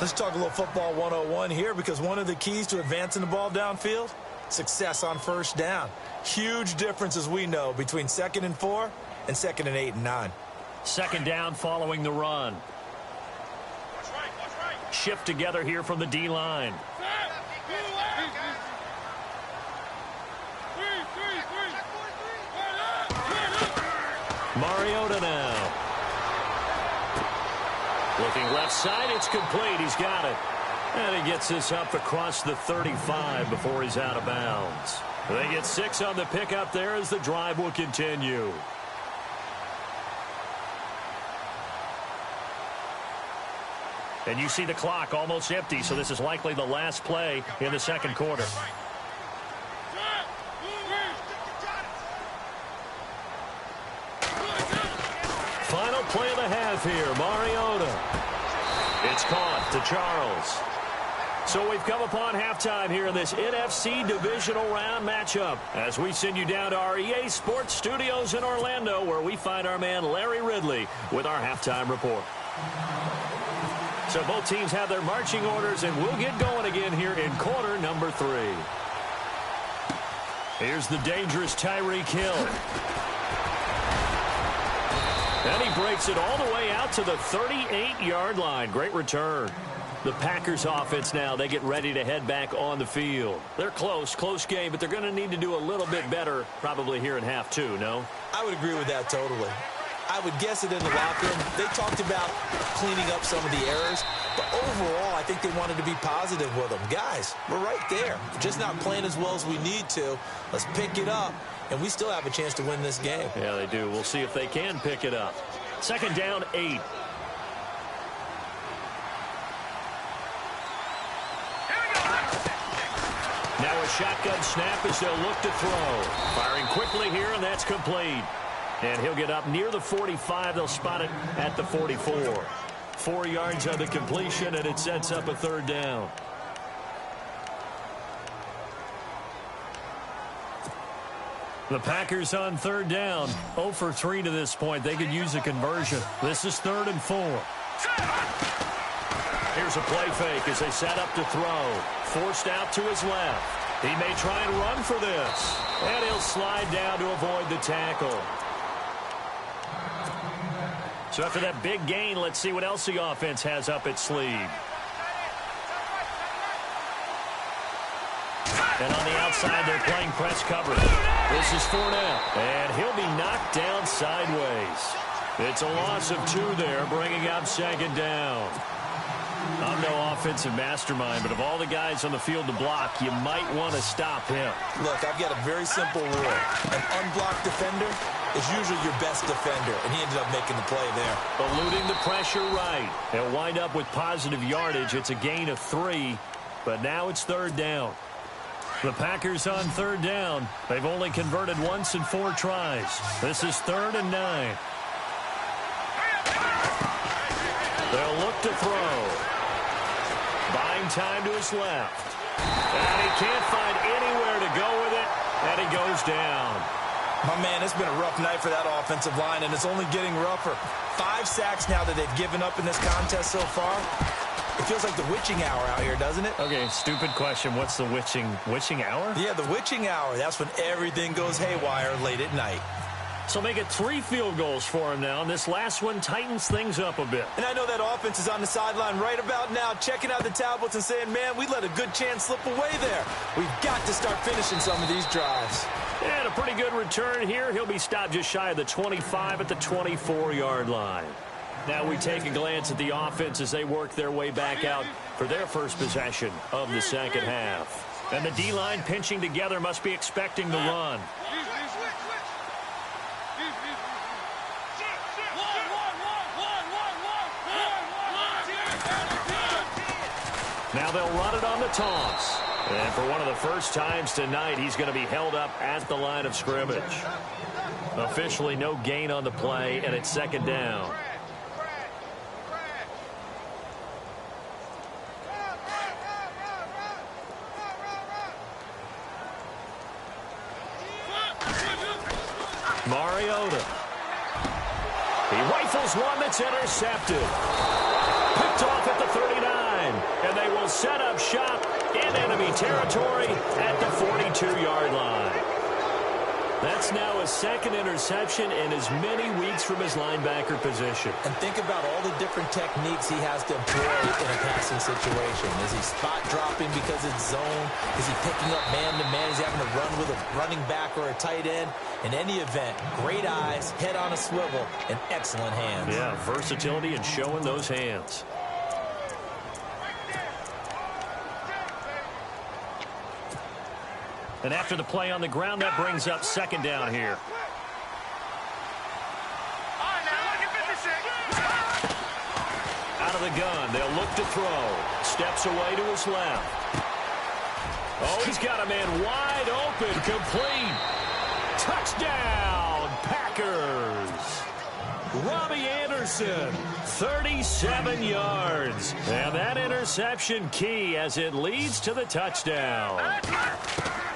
Let's talk a little football 101 here because one of the keys to advancing the ball downfield, success on first down. Huge difference, as we know, between 2nd and 4 and 2nd and 8 and 9. Second down following the run. Shift together here from the D-line. Mariota now. Looking left side, it's complete. He's got it. And he gets this up across the 35 before he's out of bounds. They get 6 on the pickup there as the drive will continue. And you see the clock almost empty, so this is likely the last play in the second quarter. Final play of the half here, Mariota. It's caught to Charles. So we've come upon halftime here in this NFC divisional round matchup as we send you down to our EA Sports Studios in Orlando, where we find our man Larry Ridley with our halftime report. So both teams have their marching orders, and we'll get going again here in quarter number 3. Here's the dangerous Tyreek Hill. And he breaks it all the way out to the 38-yard line. Great return. The Packers offense now, they get ready to head back on the field. They're close game, but they're going to need to do a little bit better probably here in half 2, no? I would agree with that totally. I would guess it in the locker room. They talked about cleaning up some of the errors, but overall, I think they wanted to be positive with them. Guys, we're right there. Just not playing as well as we need to. Let's pick it up, and we still have a chance to win this game. Yeah, they do. We'll see if they can pick it up. 2nd down, 8. Now a shotgun snap as they'll look to throw. Firing quickly here, and that's complete. And he'll get up near the 45. They'll spot it at the 44. 4 yards on the completion, and it sets up a 3rd down. The Packers on 3rd down. 0 for 3 to this point. They could use a conversion. This is 3rd and 4. Here's a play fake as they set up to throw. Forced out to his left. He may try and run for this. And he'll slide down to avoid the tackle. So after that big gain, let's see what else the offense has up its sleeve. And on the outside, they're playing press coverage. This is Fournette. And he'll be knocked down sideways. It's a loss of 2 there, bringing up 2nd down. I'm no offensive mastermind, but of all the guys on the field to block, you might want to stop him. Look, I've got a very simple rule. An unblocked defender is usually your best defender, and he ended up making the play there. Eluding the pressure right. They'll wind up with positive yardage. It's a gain of 3, but now it's 3rd down. The Packers on 3rd down. They've only converted once in 4 tries. This is 3rd and 9. They'll look to throw. Buying time to his left. And he can't find anywhere to go with it, and he goes down. My man, it's been a rough night for that offensive line, and it's only getting rougher. 5 sacks now that they've given up in this contest so far. It feels like the witching hour out here, doesn't it? Okay, stupid question. What's the witching hour? Yeah, the witching hour. That's when everything goes haywire late at night. So make it 3 field goals for him now, and this last one tightens things up a bit. And I know that offense is on the sideline right about now, checking out the tablets and saying, man, we let a good chance slip away there. We've got to start finishing some of these drives. And a pretty good return here. He'll be stopped just shy of the 25 at the 24-yard line. Now we take a glance at the offense as they work their way back out for their first possession of the 2nd half. And the D-line pinching together must be expecting the run. Now they'll run it on the toss. And for one of the first times tonight, he's going to be held up at the line of scrimmage. Officially no gain on the play, and it's 2nd down. Mariota. He rifles one that's intercepted. Picked off at the 39. And they will set up shop in enemy territory at the 42-yard line. That's now a 2nd interception in as many weeks from his linebacker position. And think about all the different techniques he has to employ in a passing situation. Is he spot dropping because it's zone? Is he picking up man-to-man? Is he having to run with a running back or a tight end? In any event, great eyes, head on a swivel, and excellent hands. Yeah, versatility and showing those hands. And after the play on the ground, that brings up 2nd down here. Out of the gun, they'll look to throw. Steps away to his left. Oh, he's got a man wide open, complete. Touchdown, Packers. Robbie Anderson, 37 yards. And that interception key as it leads to the touchdown.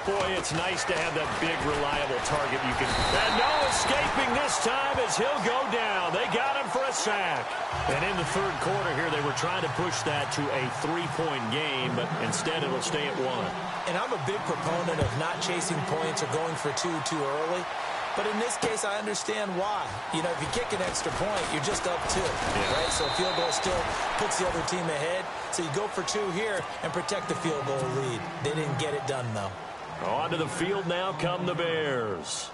Boy, it's nice to have that big, reliable target you can... And no escaping this time as he'll go down. They got him for a sack. And in the third quarter here, they were trying to push that to a 3-point game, but instead it'll stay at 1. And I'm a big proponent of not chasing points or going for two too early. But in this case, I understand why. You know, if you kick an extra point, you're just up 2, right? So a field goal still puts the other team ahead. So you go for 2 here and protect the field goal lead. They didn't get it done, though. Onto the field now come the Bears.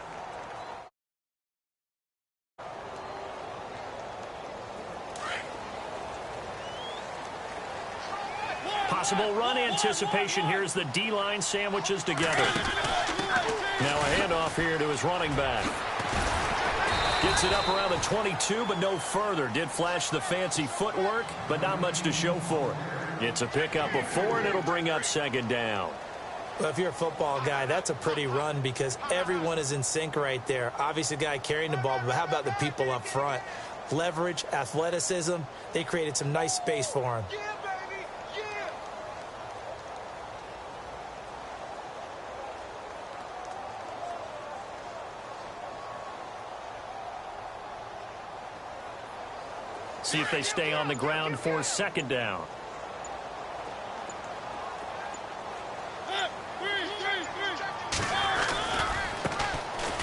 Possible run anticipation here as the D-line sandwiches together. Now a handoff here to his running back. Gets it up around the 22, but no further. Did flash the fancy footwork, but not much to show for it. It's a pickup of 4, and it'll bring up second down. Well, if you're a football guy, that's a pretty run because everyone is in sync right there. Obviously, the guy carrying the ball, but how about the people up front? Leverage, athleticism, they created some nice space for him. See if they stay on the ground for second down.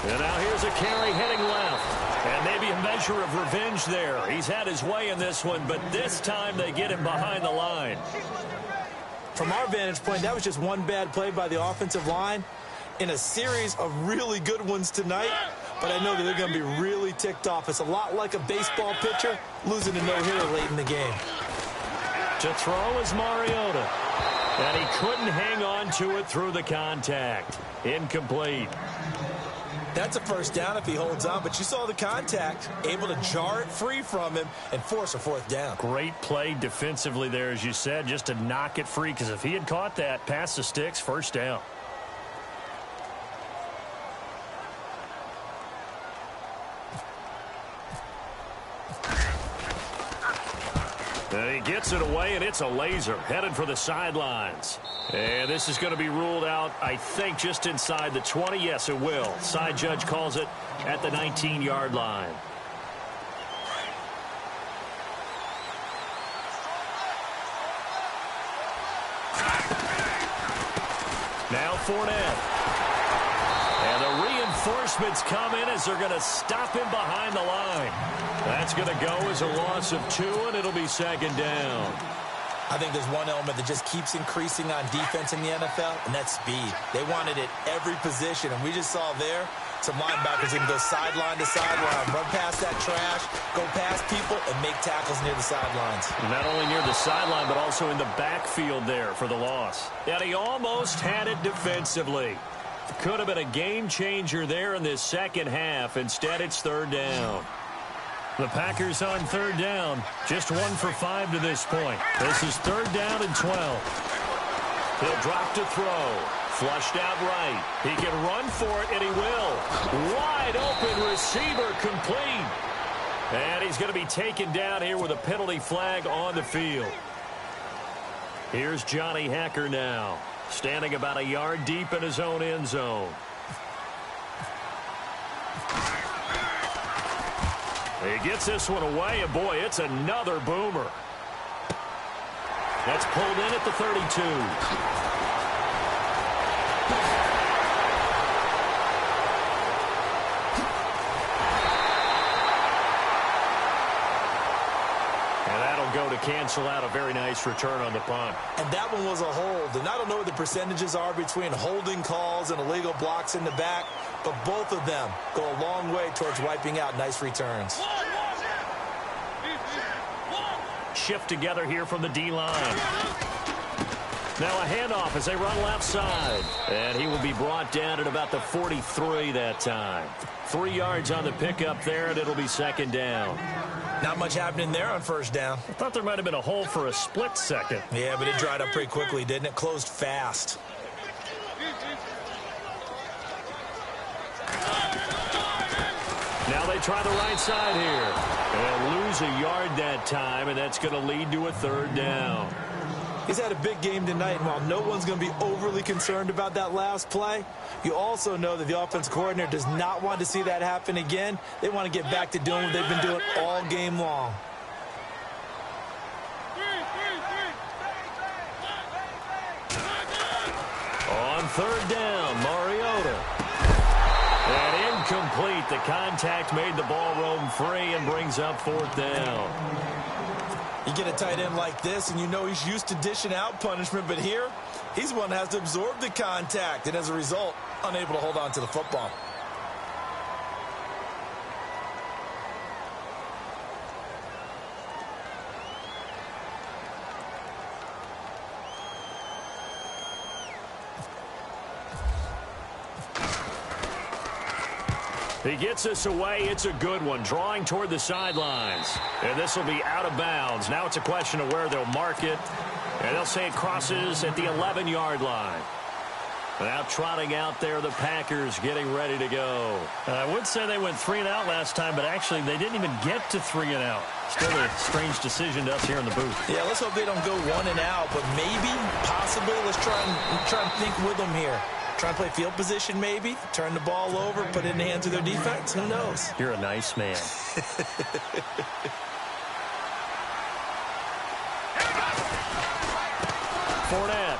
And now here's a carry heading left. And maybe a measure of revenge there. He's had his way in this one, but this time they get him behind the line. From our vantage point, that was just one bad play by the offensive line in a series of really good ones tonight. But I know that they're going to be really ticked off. It's a lot like a baseball pitcher losing a no-hitter late in the game. To throw is Mariota. And he couldn't hang on to it through the contact. Incomplete. That's a first down if he holds on, but you saw the contact, able to jar it free from him and force a 4th down. Great play defensively there, as you said, just to knock it free, because if he had caught that, past the sticks, first down. And he gets it away, and it's a laser headed for the sidelines. And this is going to be ruled out, I think, just inside the 20. Yes, it will. Side judge calls it at the 19-yard line. Now Fournette. And the reinforcements come in as they're going to stop him behind the line. That's going to go as a loss of 2, and it'll be second down. I think there's one element that just keeps increasing on defense in the NFL, and that's speed. They want it at every position, and we just saw there some linebackers can go sideline to sideline, run past that trash, go past people, and make tackles near the sidelines. Not only near the sideline, but also in the backfield there for the loss. And he almost had it defensively. Could have been a game changer there in this second half. Instead, it's third down. The Packers on third down. Just 1 for 5 to this point. This is third down and 12. He'll drop to throw. Flushed out right. He can run for it, and he will. Wide open receiver complete. And he's going to be taken down here with a penalty flag on the field. Here's Johnny Hacker now, standing about a yard deep in his own end zone. He gets this one away, and boy, it's another boomer. That's pulled in at the 32. Go to cancel out a very nice return on the punt. And that one was a hold. And I don't know what the percentages are between holding calls and illegal blocks in the back, but both of them go a long way towards wiping out nice returns. Shift together here from the D-line. Now a handoff as they run left side. And he will be brought down at about the 43 that time. 3 yards on the pickup there, and it'll be second down. Not much happening there on first down. I thought there might have been a hole for a split second. Yeah, but it dried up pretty quickly, didn't it? Closed fast. Now they try the right side here. And lose a yard that time, and that's going to lead to a third down. He's had a big game tonight, and while no one's going to be overly concerned about that last play, you also know that the offensive coordinator does not want to see that happen again. They want to get back to doing what they've been doing all game long. On third down, Mariota. And incomplete. The contact made the ball roam free and brings up fourth down. You get a tight end like this, and you know he's used to dishing out punishment, but here, he's the one that has to absorb the contact, and as a result, unable to hold on to the football. He gets us away. It's a good one. Drawing toward the sidelines. And this will be out of bounds. Now it's a question of where they'll mark it. And they'll say it crosses at the 11-yard line. Now trotting out there, the Packers getting ready to go. I would say they went 3 and out last time, but actually they didn't even get to 3 and out. Still a strange decision to us here in the booth. Yeah, let's hope they don't go 1 and out, but maybe, possibly, let's try and think with them here. Try and play field position maybe, turn the ball over, put it in the hands of their defense. Who knows? You're a nice man. Fournette.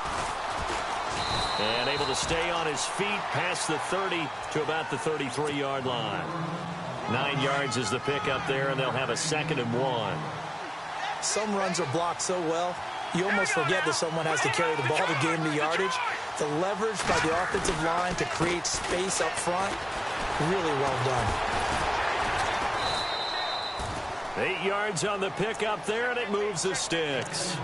And able to stay on his feet past the 30 to about the 33-yard line. 9 yards is the pick up there, and they'll have a 2nd and 1. Some runs are blocked so well, you almost forget that someone has to carry the ball to gain the yardage. The leverage by the offensive line to create space up front, really well done. 8 yards on the pick up there, and it moves the sticks.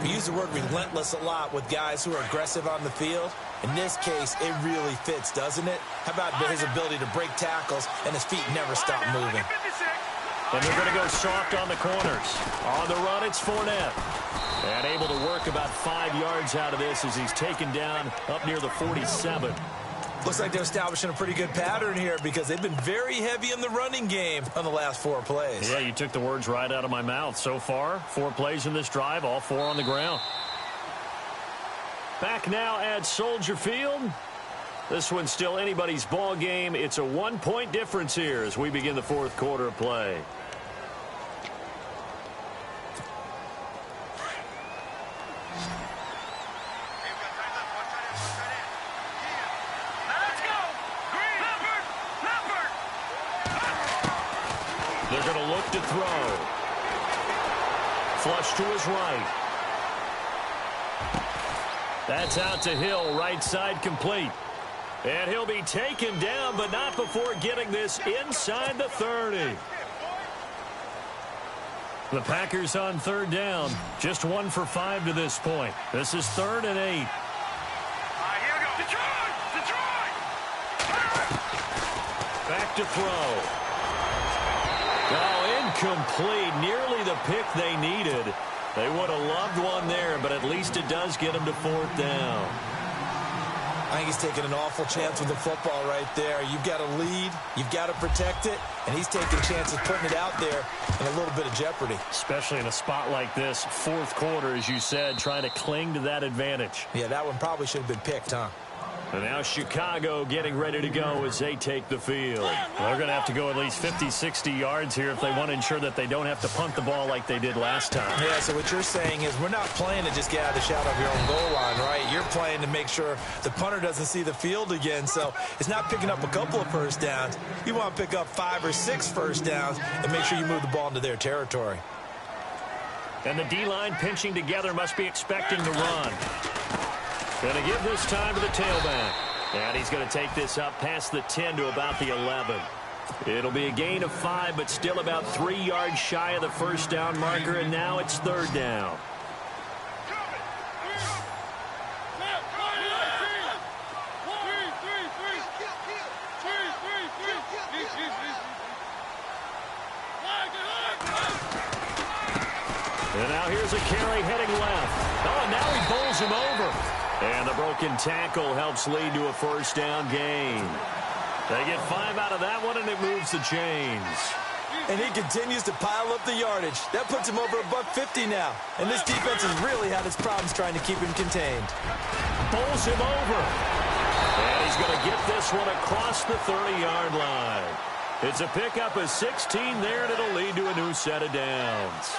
We use the word relentless a lot with guys who are aggressive on the field. In this case, it really fits, doesn't it? How about his ability to break tackles and his feet never stop moving? And they're going to go soft on the corners. On the run, it's Fournette. And able to work about 5 yards out of this as he's taken down up near the 47. Looks like they're establishing a pretty good pattern here because they've been very heavy in the running game on the last 4 plays. Yeah, you took the words right out of my mouth. So far, 4 plays in this drive, all 4 on the ground. Back now at Soldier Field. This one's still anybody's ball game. It's a 1-point difference here as we begin the 4th quarter of play. They're going to look to throw. Flush to his right. That's out to Hill, right side complete. And he'll be taken down, but not before getting this inside the 30. The Packers on 3rd down. Just 1 for 5 to this point. This is 3rd and 8. Here we go. Detroit! Back to throw. Oh, incomplete. Nearly the pick they needed. They would have loved one there, but at least it does get them to 4th down. I think he's taking an awful chance with the football right there. You've got to lead, you've got to protect it, and he's taking chances putting it out there in a little bit of jeopardy. Especially in a spot like this, 4th quarter, as you said, trying to cling to that advantage. Yeah, that one probably should have been picked, huh? And now Chicago getting ready to go as they take the field. They're going to have to go at least 50, 60 yards here if they want to ensure that they don't have to punt the ball like they did last time. Yeah, so what you're saying is we're not playing to just get out of the shadow of your own goal line, right? You're playing to make sure the punter doesn't see the field again. So it's not picking up a couple of first downs. You want to pick up 5 or 6 first downs and make sure you move the ball into their territory. And the D-line pinching together must be expecting to run. Going to give this time to the tailback. And he's going to take this up past the 10 to about the 11. It'll be a gain of 5, but still about 3 yards shy of the first down marker, and now it's 3rd down. And now here's a carry heading left. Oh, and now he bowls him over. And the broken tackle helps lead to a first down gain. They get 5 out of that one, and it moves the chains. And he continues to pile up the yardage. That puts him over $150 now. And this defense has really had its problems trying to keep him contained. Bowls him over. And he's going to get this one across the 30-yard line. It's a pickup of 16 there, and it'll lead to a new set of downs.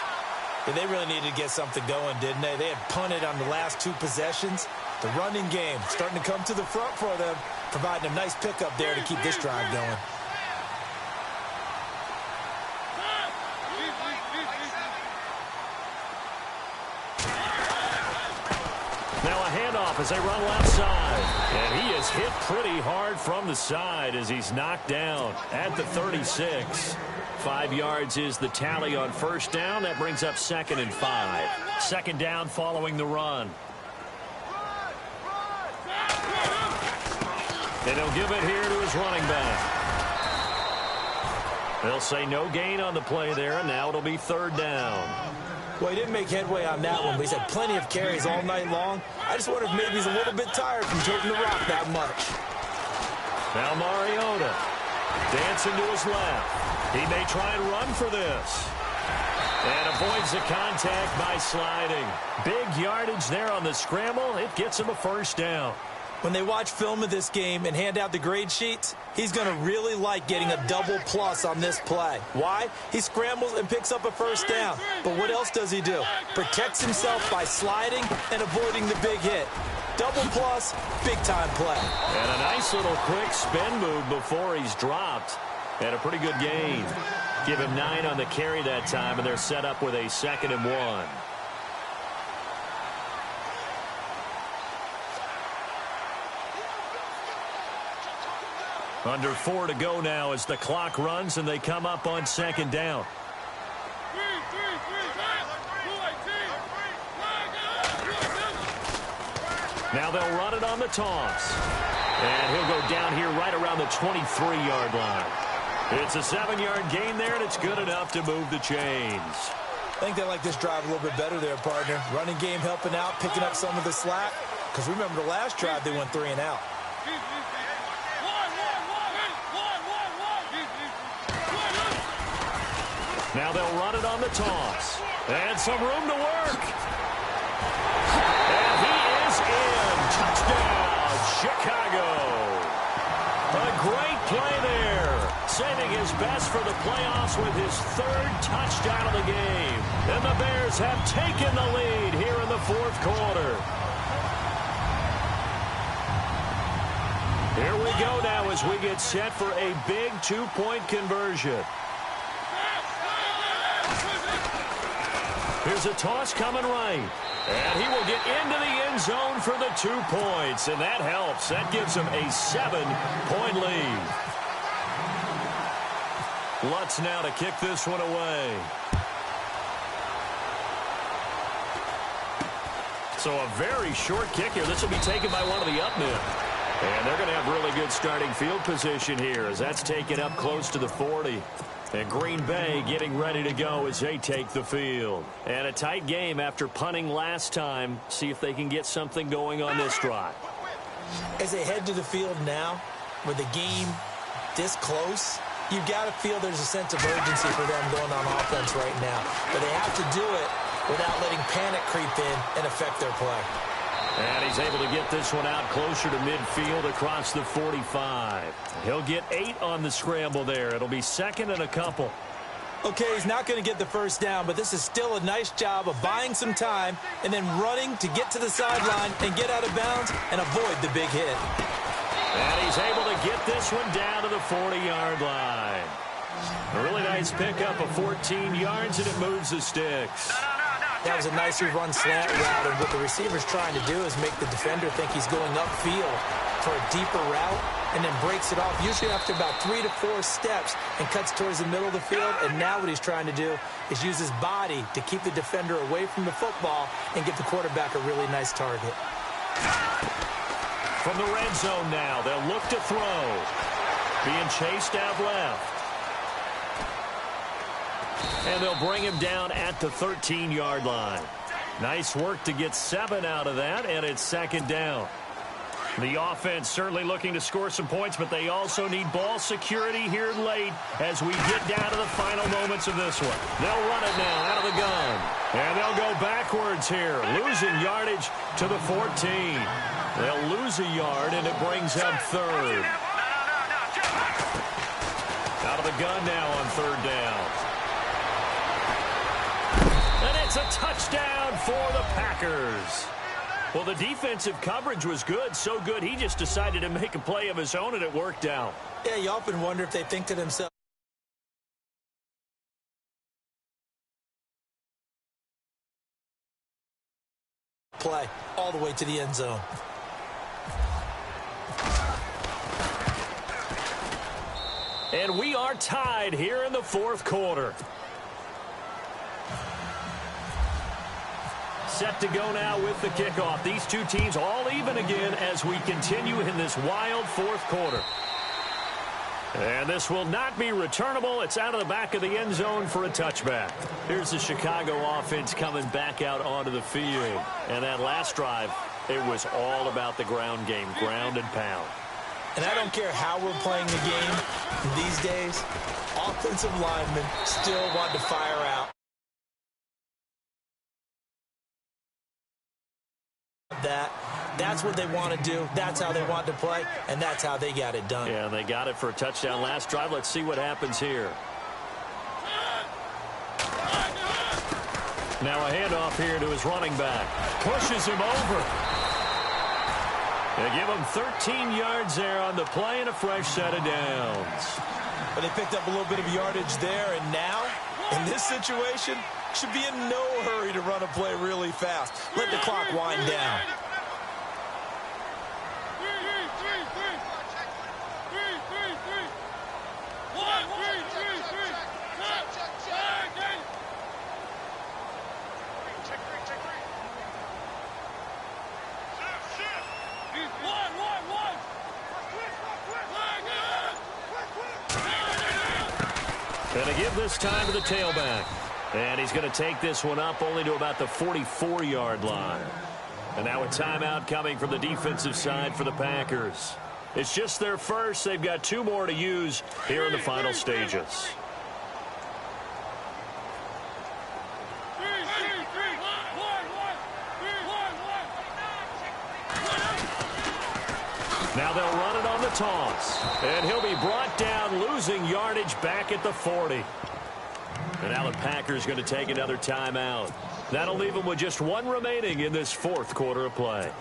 And they really needed to get something going, didn't they? They had punted on the last 2 possessions. The running game starting to come to the front for them, providing a nice pickup there to keep this drive going. Now a handoff as they run left side. And he is hit pretty hard from the side as he's knocked down at the 36. 5 yards is the tally on first down. That brings up 2nd and 5. 2nd down following the run. And he'll give it here to his running back. They'll say no gain on the play there, and now it'll be 3rd down. Well, he didn't make headway on that one, but he's had plenty of carries all night long. I just wonder if maybe he's a little bit tired from toting the rock that much. Now Mariota dancing to his left. He may try and run for this. And avoids the contact by sliding. Big yardage there on the scramble. It gets him a 1st down. When they watch film of this game and hand out the grade sheets, he's going to really like getting a double plus on this play. Why? He scrambles and picks up a 1st down. But what else does he do? Protects himself by sliding and avoiding the big hit. Double plus, big-time play. And a nice little quick spin move before he's dropped. And a pretty good gain. Give him 9 on the carry that time, and they're set up with a 2nd and 1. Under 4 to go now as the clock runs and they come up on 2nd down. Now they'll run it on the toss. And he'll go down here right around the 23-yard line. It's a 7-yard gain there, and it's good enough to move the chains. I think they like this drive a little bit better there, partner. Running game helping out, picking up some of the slack. Because remember the last drive, they went 3 and out. Now they'll run it on the toss. And some room to work. And he is in. Touchdown, Chicago. A great play there. Saving his best for the playoffs with his 3rd touchdown of the game. And the Bears have taken the lead here in the 4th quarter. Here we go now as we get set for a big 2-point conversion. Here's a toss coming right. And he will get into the end zone for the 2 points. And that helps. That gives him a 7-point lead. Lutz now to kick this one away. So a very short kick here. This will be taken by one of the up men. And they're going to have really good starting field position here as that's taken up close to the 40. And Green Bay getting ready to go as they take the field. And a tight game after punting last time. See if they can get something going on this drive. As they head to the field now, with the game this close, you've got to feel there's a sense of urgency for them going on offense right now. But they have to do it without letting panic creep in and affect their play. And he's able to get this one out closer to midfield across the 45. He'll get 8 on the scramble there. It'll be 2nd and a couple. Okay, he's not going to get the 1st down, but this is still a nice job of buying some time and then running to get to the sideline and get out of bounds and avoid the big hit. And he's able to get this one down to the 40-yard line. A really nice pickup of 14 yards, and it moves the sticks. That was a nicely run slant route, and what the receiver's trying to do is make the defender think he's going upfield for a deeper route and then breaks it off, usually after about 3 to 4 steps, and cuts towards the middle of the field. And now what he's trying to do is use his body to keep the defender away from the football and give the quarterback a really nice target. From the red zone now, they'll look to throw. Being chased out left. And they'll bring him down at the 13-yard line. Nice work to get 7 out of that, and it's 2nd down. The offense certainly looking to score some points, but they also need ball security here late as we get down to the final moments of this one. They'll run it now out of the gun. And they'll go backwards here, losing yardage to the 14. They'll lose a yard, and it brings up third. Out of the gun now on third down. And it's a touchdown for the Packers. Well, the defensive coverage was good, so good he just decided to make a play of his own, and it worked out. Yeah, you often wonder if they think to themselves, play all the way to the end zone. And we are tied here in the fourth quarter. Set to go now with the kickoff. These two teams all even again as we continue in this wild fourth quarter. And this will not be returnable. It's out of the back of the end zone for a touchback. Here's the Chicago offense coming back out onto the field. And that last drive, it was all about the ground game, ground and pound. And I don't care how we're playing the game these days, offensive linemen still want to fire out. That's what they want to do. That's how they want to play, and that's how they got it done. Yeah, they got it for a touchdown last drive. Let's see what happens here. Now a handoff here to his running back. Pushes him over. They give him 13 yards there on the play and a fresh set of downs. But they picked up a little bit of yardage there, and now, in this situation, should be in no hurry to run a play really fast. Let the clock wind down. Going to give this time to the tailback. And he's going to take this one up only to about the 44-yard line. And now a timeout coming from the defensive side for the Packers. It's just their first. They've got two more to use here in the final stages. Now they'll run it on the toss. And he'll be brought down, losing yardage back at the 40. And now the Packers going to take another timeout. That'll leave them with just one remaining in this fourth quarter of play.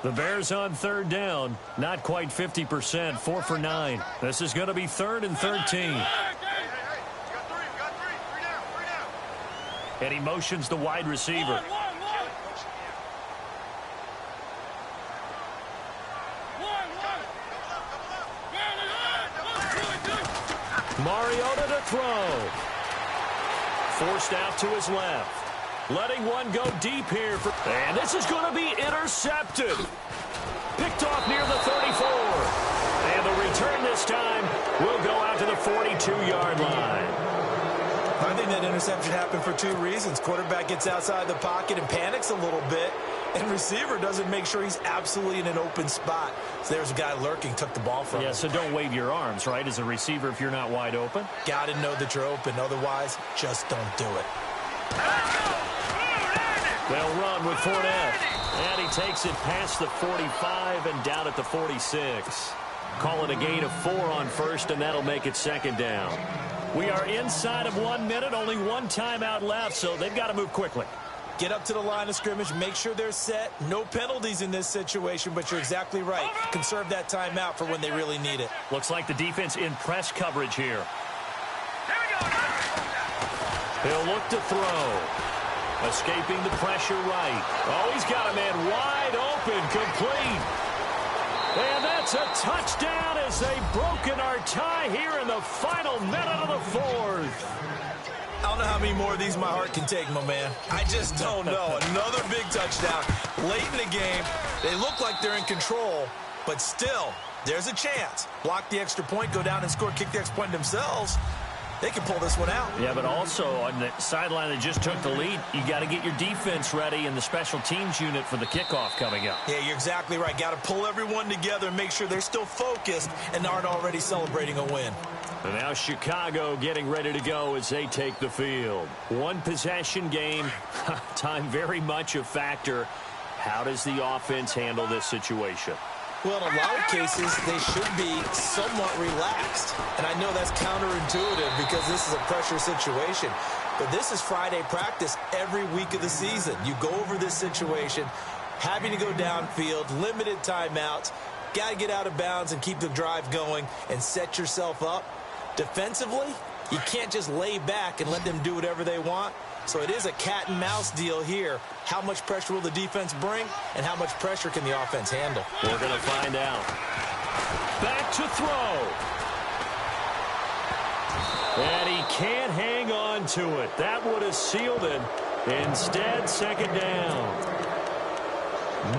The Bears on third down, not quite 50%, 4 for 9. This is going to be 3rd and 13. And he motions the wide receiver. Mariota to throw. Forced out to his left. Letting one go deep here. And this is going to be intercepted. Picked off near the 34. And the return this time will go out to the 42-yard line. I think that interception happened for two reasons. Quarterback gets outside the pocket and panics a little bit. And receiver doesn't make sure he's absolutely in an open spot. So there's a guy lurking, took the ball from him. Yeah, so don't wave your arms, right, as a receiver if you're not wide open. Got to know that you're open. Otherwise, just don't do it. They'll run with Fournette. And he takes it past the 45 and down at the 46. Call it a gain of 4 on first, and that'll make it second down. We are inside of 1 minute, only one timeout left, so they've got to move quickly. Get up to the line of scrimmage, make sure they're set. No penalties in this situation, but you're exactly right. Conserve that timeout for when they really need it. Looks like the defense in press coverage here. He'll look to throw. Escaping the pressure right. Oh, he's got a man wide open, complete. And that's a touchdown as they've broken our tie here in the final minute of the fourth. I don't know how many more of these my heart can take, my man. I just don't know. Another big touchdown. Late in the game, they look like they're in control, but still, there's a chance. Block the extra point, go down and score, kick the extra point themselves. they can pull this one out. Yeah, but also on the sideline that just took the lead, you got to get your defense ready and the special teams unit for the kickoff coming up. Yeah, you're exactly right. Got to pull everyone together and make sure they're still focused and aren't already celebrating a win. And now Chicago getting ready to go as they take the field. One possession game, time very much a factor. How does the offense handle this situation? Well, in a lot of cases, they should be somewhat relaxed. And I know that's counterintuitive because this is a pressure situation. But this is Friday practice every week of the season. You go over this situation, having to go downfield, limited timeouts, got to get out of bounds and keep the drive going and set yourself up. Defensively, you can't just lay back and let them do whatever they want. So it is a cat and mouse deal here. How much pressure will the defense bring, and how much pressure can the offense handle? We're going to find out. Back to throw. And he can't hang on to it. That would have sealed it. Instead, second down.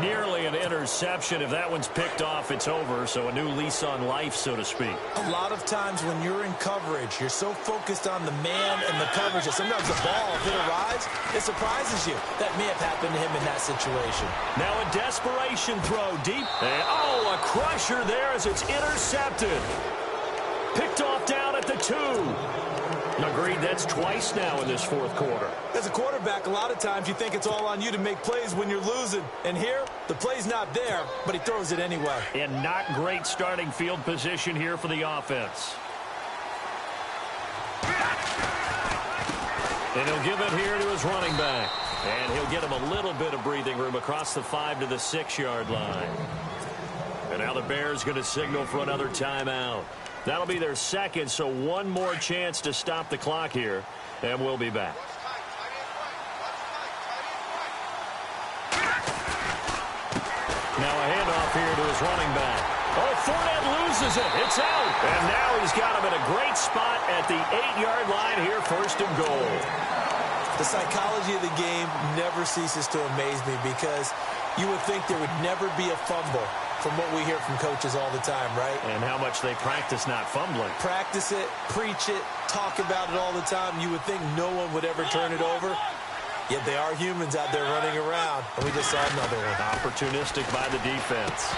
Nearly an interception. If that one's picked off, it's over. So a new lease on life, so to speak. A lot of times when you're in coverage, you're so focused on the man and the coverage that sometimes the ball, if it arrives, it surprises you. That may have happened to him in that situation. Now a desperation throw deep. And, a crusher there as it's intercepted. Picked off down at the 2. Agreed, that's twice now in this fourth quarter. As a quarterback, a lot of times you think it's all on you to make plays when you're losing. And here, the play's not there, but he throws it anyway. And not great starting field position here for the offense. And he'll give it here to his running back. And he'll get him a little bit of breathing room across the 5 to the 6-yard line. And now the Bears going to signal for another timeout. That'll be their second, so one more chance to stop the clock here, and we'll be back. Now a handoff here to his running back. Oh, Fournette loses it. It's out. And now he's got him in a great spot at the 8-yard line here, first and goal. The psychology of the game never ceases to amaze me because you would think there would never be a fumble from what we hear from coaches all the time, right? And how much they practice not fumbling. Practice it, preach it, talk about it all the time. You would think no one would ever turn it over. Yet they are humans out there running around. And we just saw another one. Opportunistic by the defense.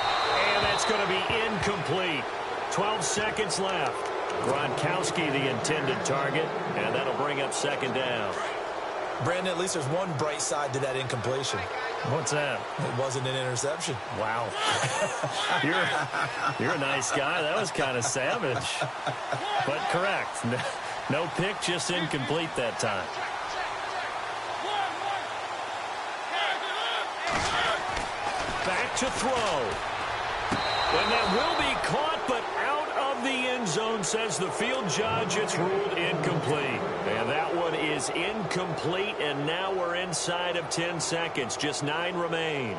And that's going to be incomplete. 12 seconds left. Gronkowski the intended target. And that'll bring up second down. Brandon, at least there's one bright side to that incompletion. What's that? It wasn't an interception. Wow. You're a nice guy. That was kind of savage. But correct. No pick, just incomplete that time. Back to throw. And that will be caught, but out of the end zone, says the field judge. It's ruled incomplete. And that one is incomplete, and now we're inside of 10 seconds. Just 9 remain.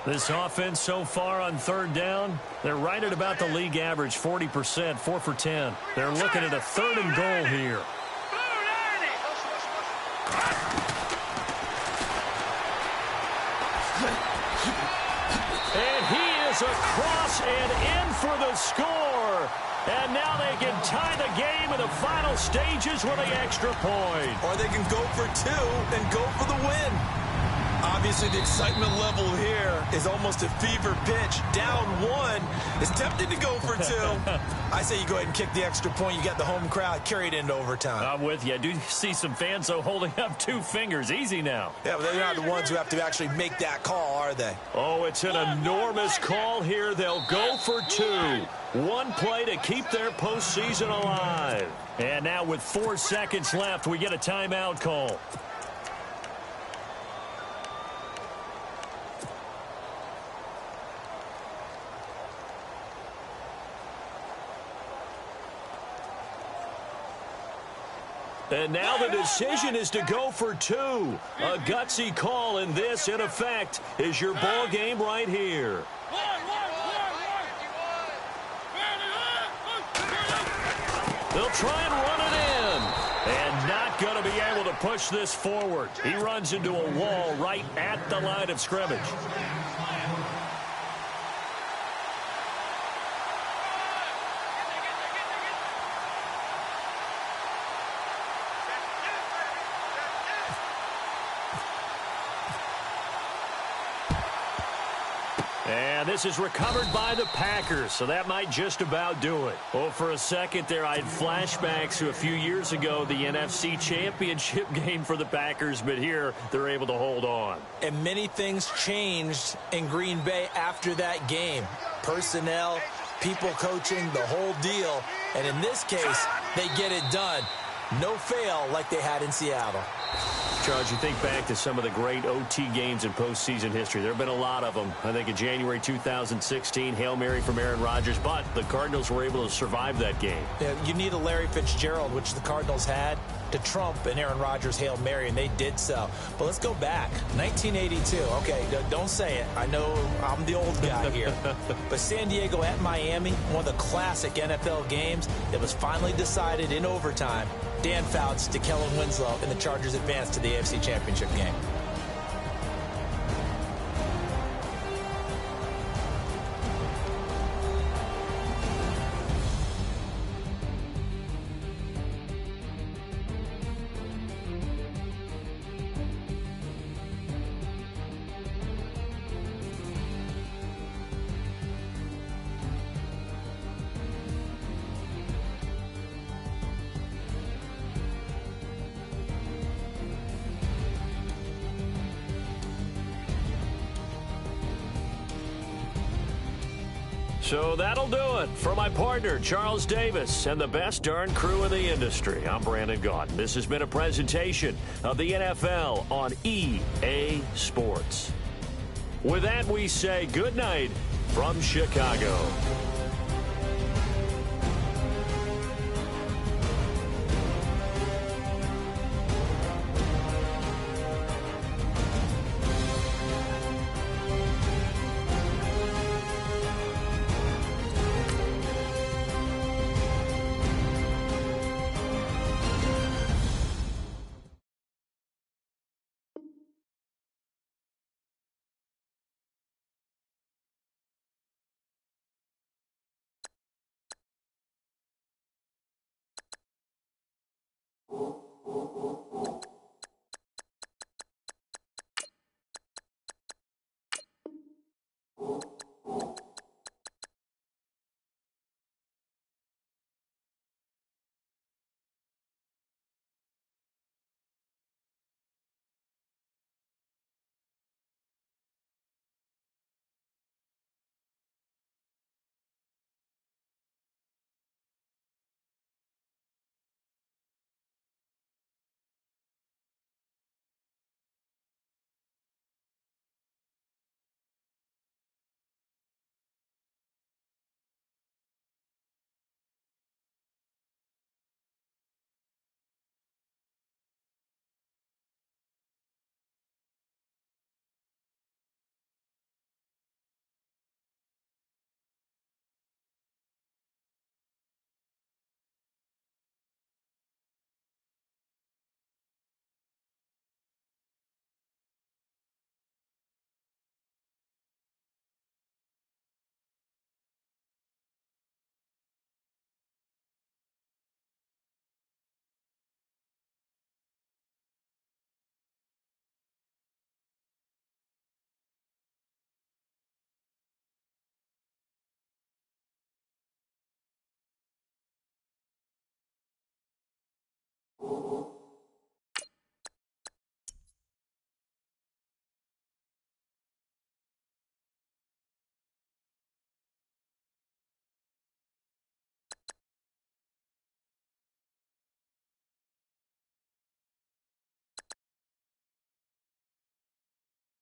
This offense so far on third down, they're right at about the league average, 40%, 4 for 10. They're looking at a third and goal here. And he is across and in for the score. And now they can tie the game in the final stages with an extra point. Or they can go for 2 and go for the win. Obviously, the excitement level here is almost a fever pitch. Down 1. It's tempting to go for 2. I say you go ahead and kick the extra point. You got the home crowd. Carry it into overtime. I'm with you. I do see some fans, though, holding up 2 fingers. Easy now. Yeah, but they're not the ones who have to actually make that call, are they? Oh, it's an enormous call here. They'll go for 2. One play to keep their postseason alive. And now with 4 seconds left, we get a timeout call. And now the decision is to go for 2. A gutsy call, and this, in effect, is your ball game right here. They'll try and run it in. And not going to be able to push this forward. He runs into a wall right at the line of scrimmage. And this is recovered by the Packers, so that might just about do it. Well, for a second there, I had flashbacks to a few years ago, the NFC Championship game for the Packers, but here they're able to hold on. And many things changed in Green Bay after that game. Personnel, people coaching, the whole deal. And in this case, they get it done. No fail like they had in Seattle. Charles, you think back to some of the great OT games in postseason history. There have been a lot of them. I think in January 2016, Hail Mary from Aaron Rodgers, but the Cardinals were able to survive that game. Yeah, you need a Larry Fitzgerald, which the Cardinals had, to trump an Aaron Rodgers Hail Mary, and they did so. But let's go back. 1982. Okay, don't say it. I know I'm the old guy here. But San Diego at Miami, one of the classic NFL games. It was finally decided in overtime. Dan Fouts to Kellen Winslow, and the Chargers advanced to the AFC Championship game. So that'll do it. For my partner, Charles Davis, and the best darn crew in the industry, I'm Brandon Gaudin. This has been a presentation of the NFL on EA Sports. With that, we say good night from Chicago. You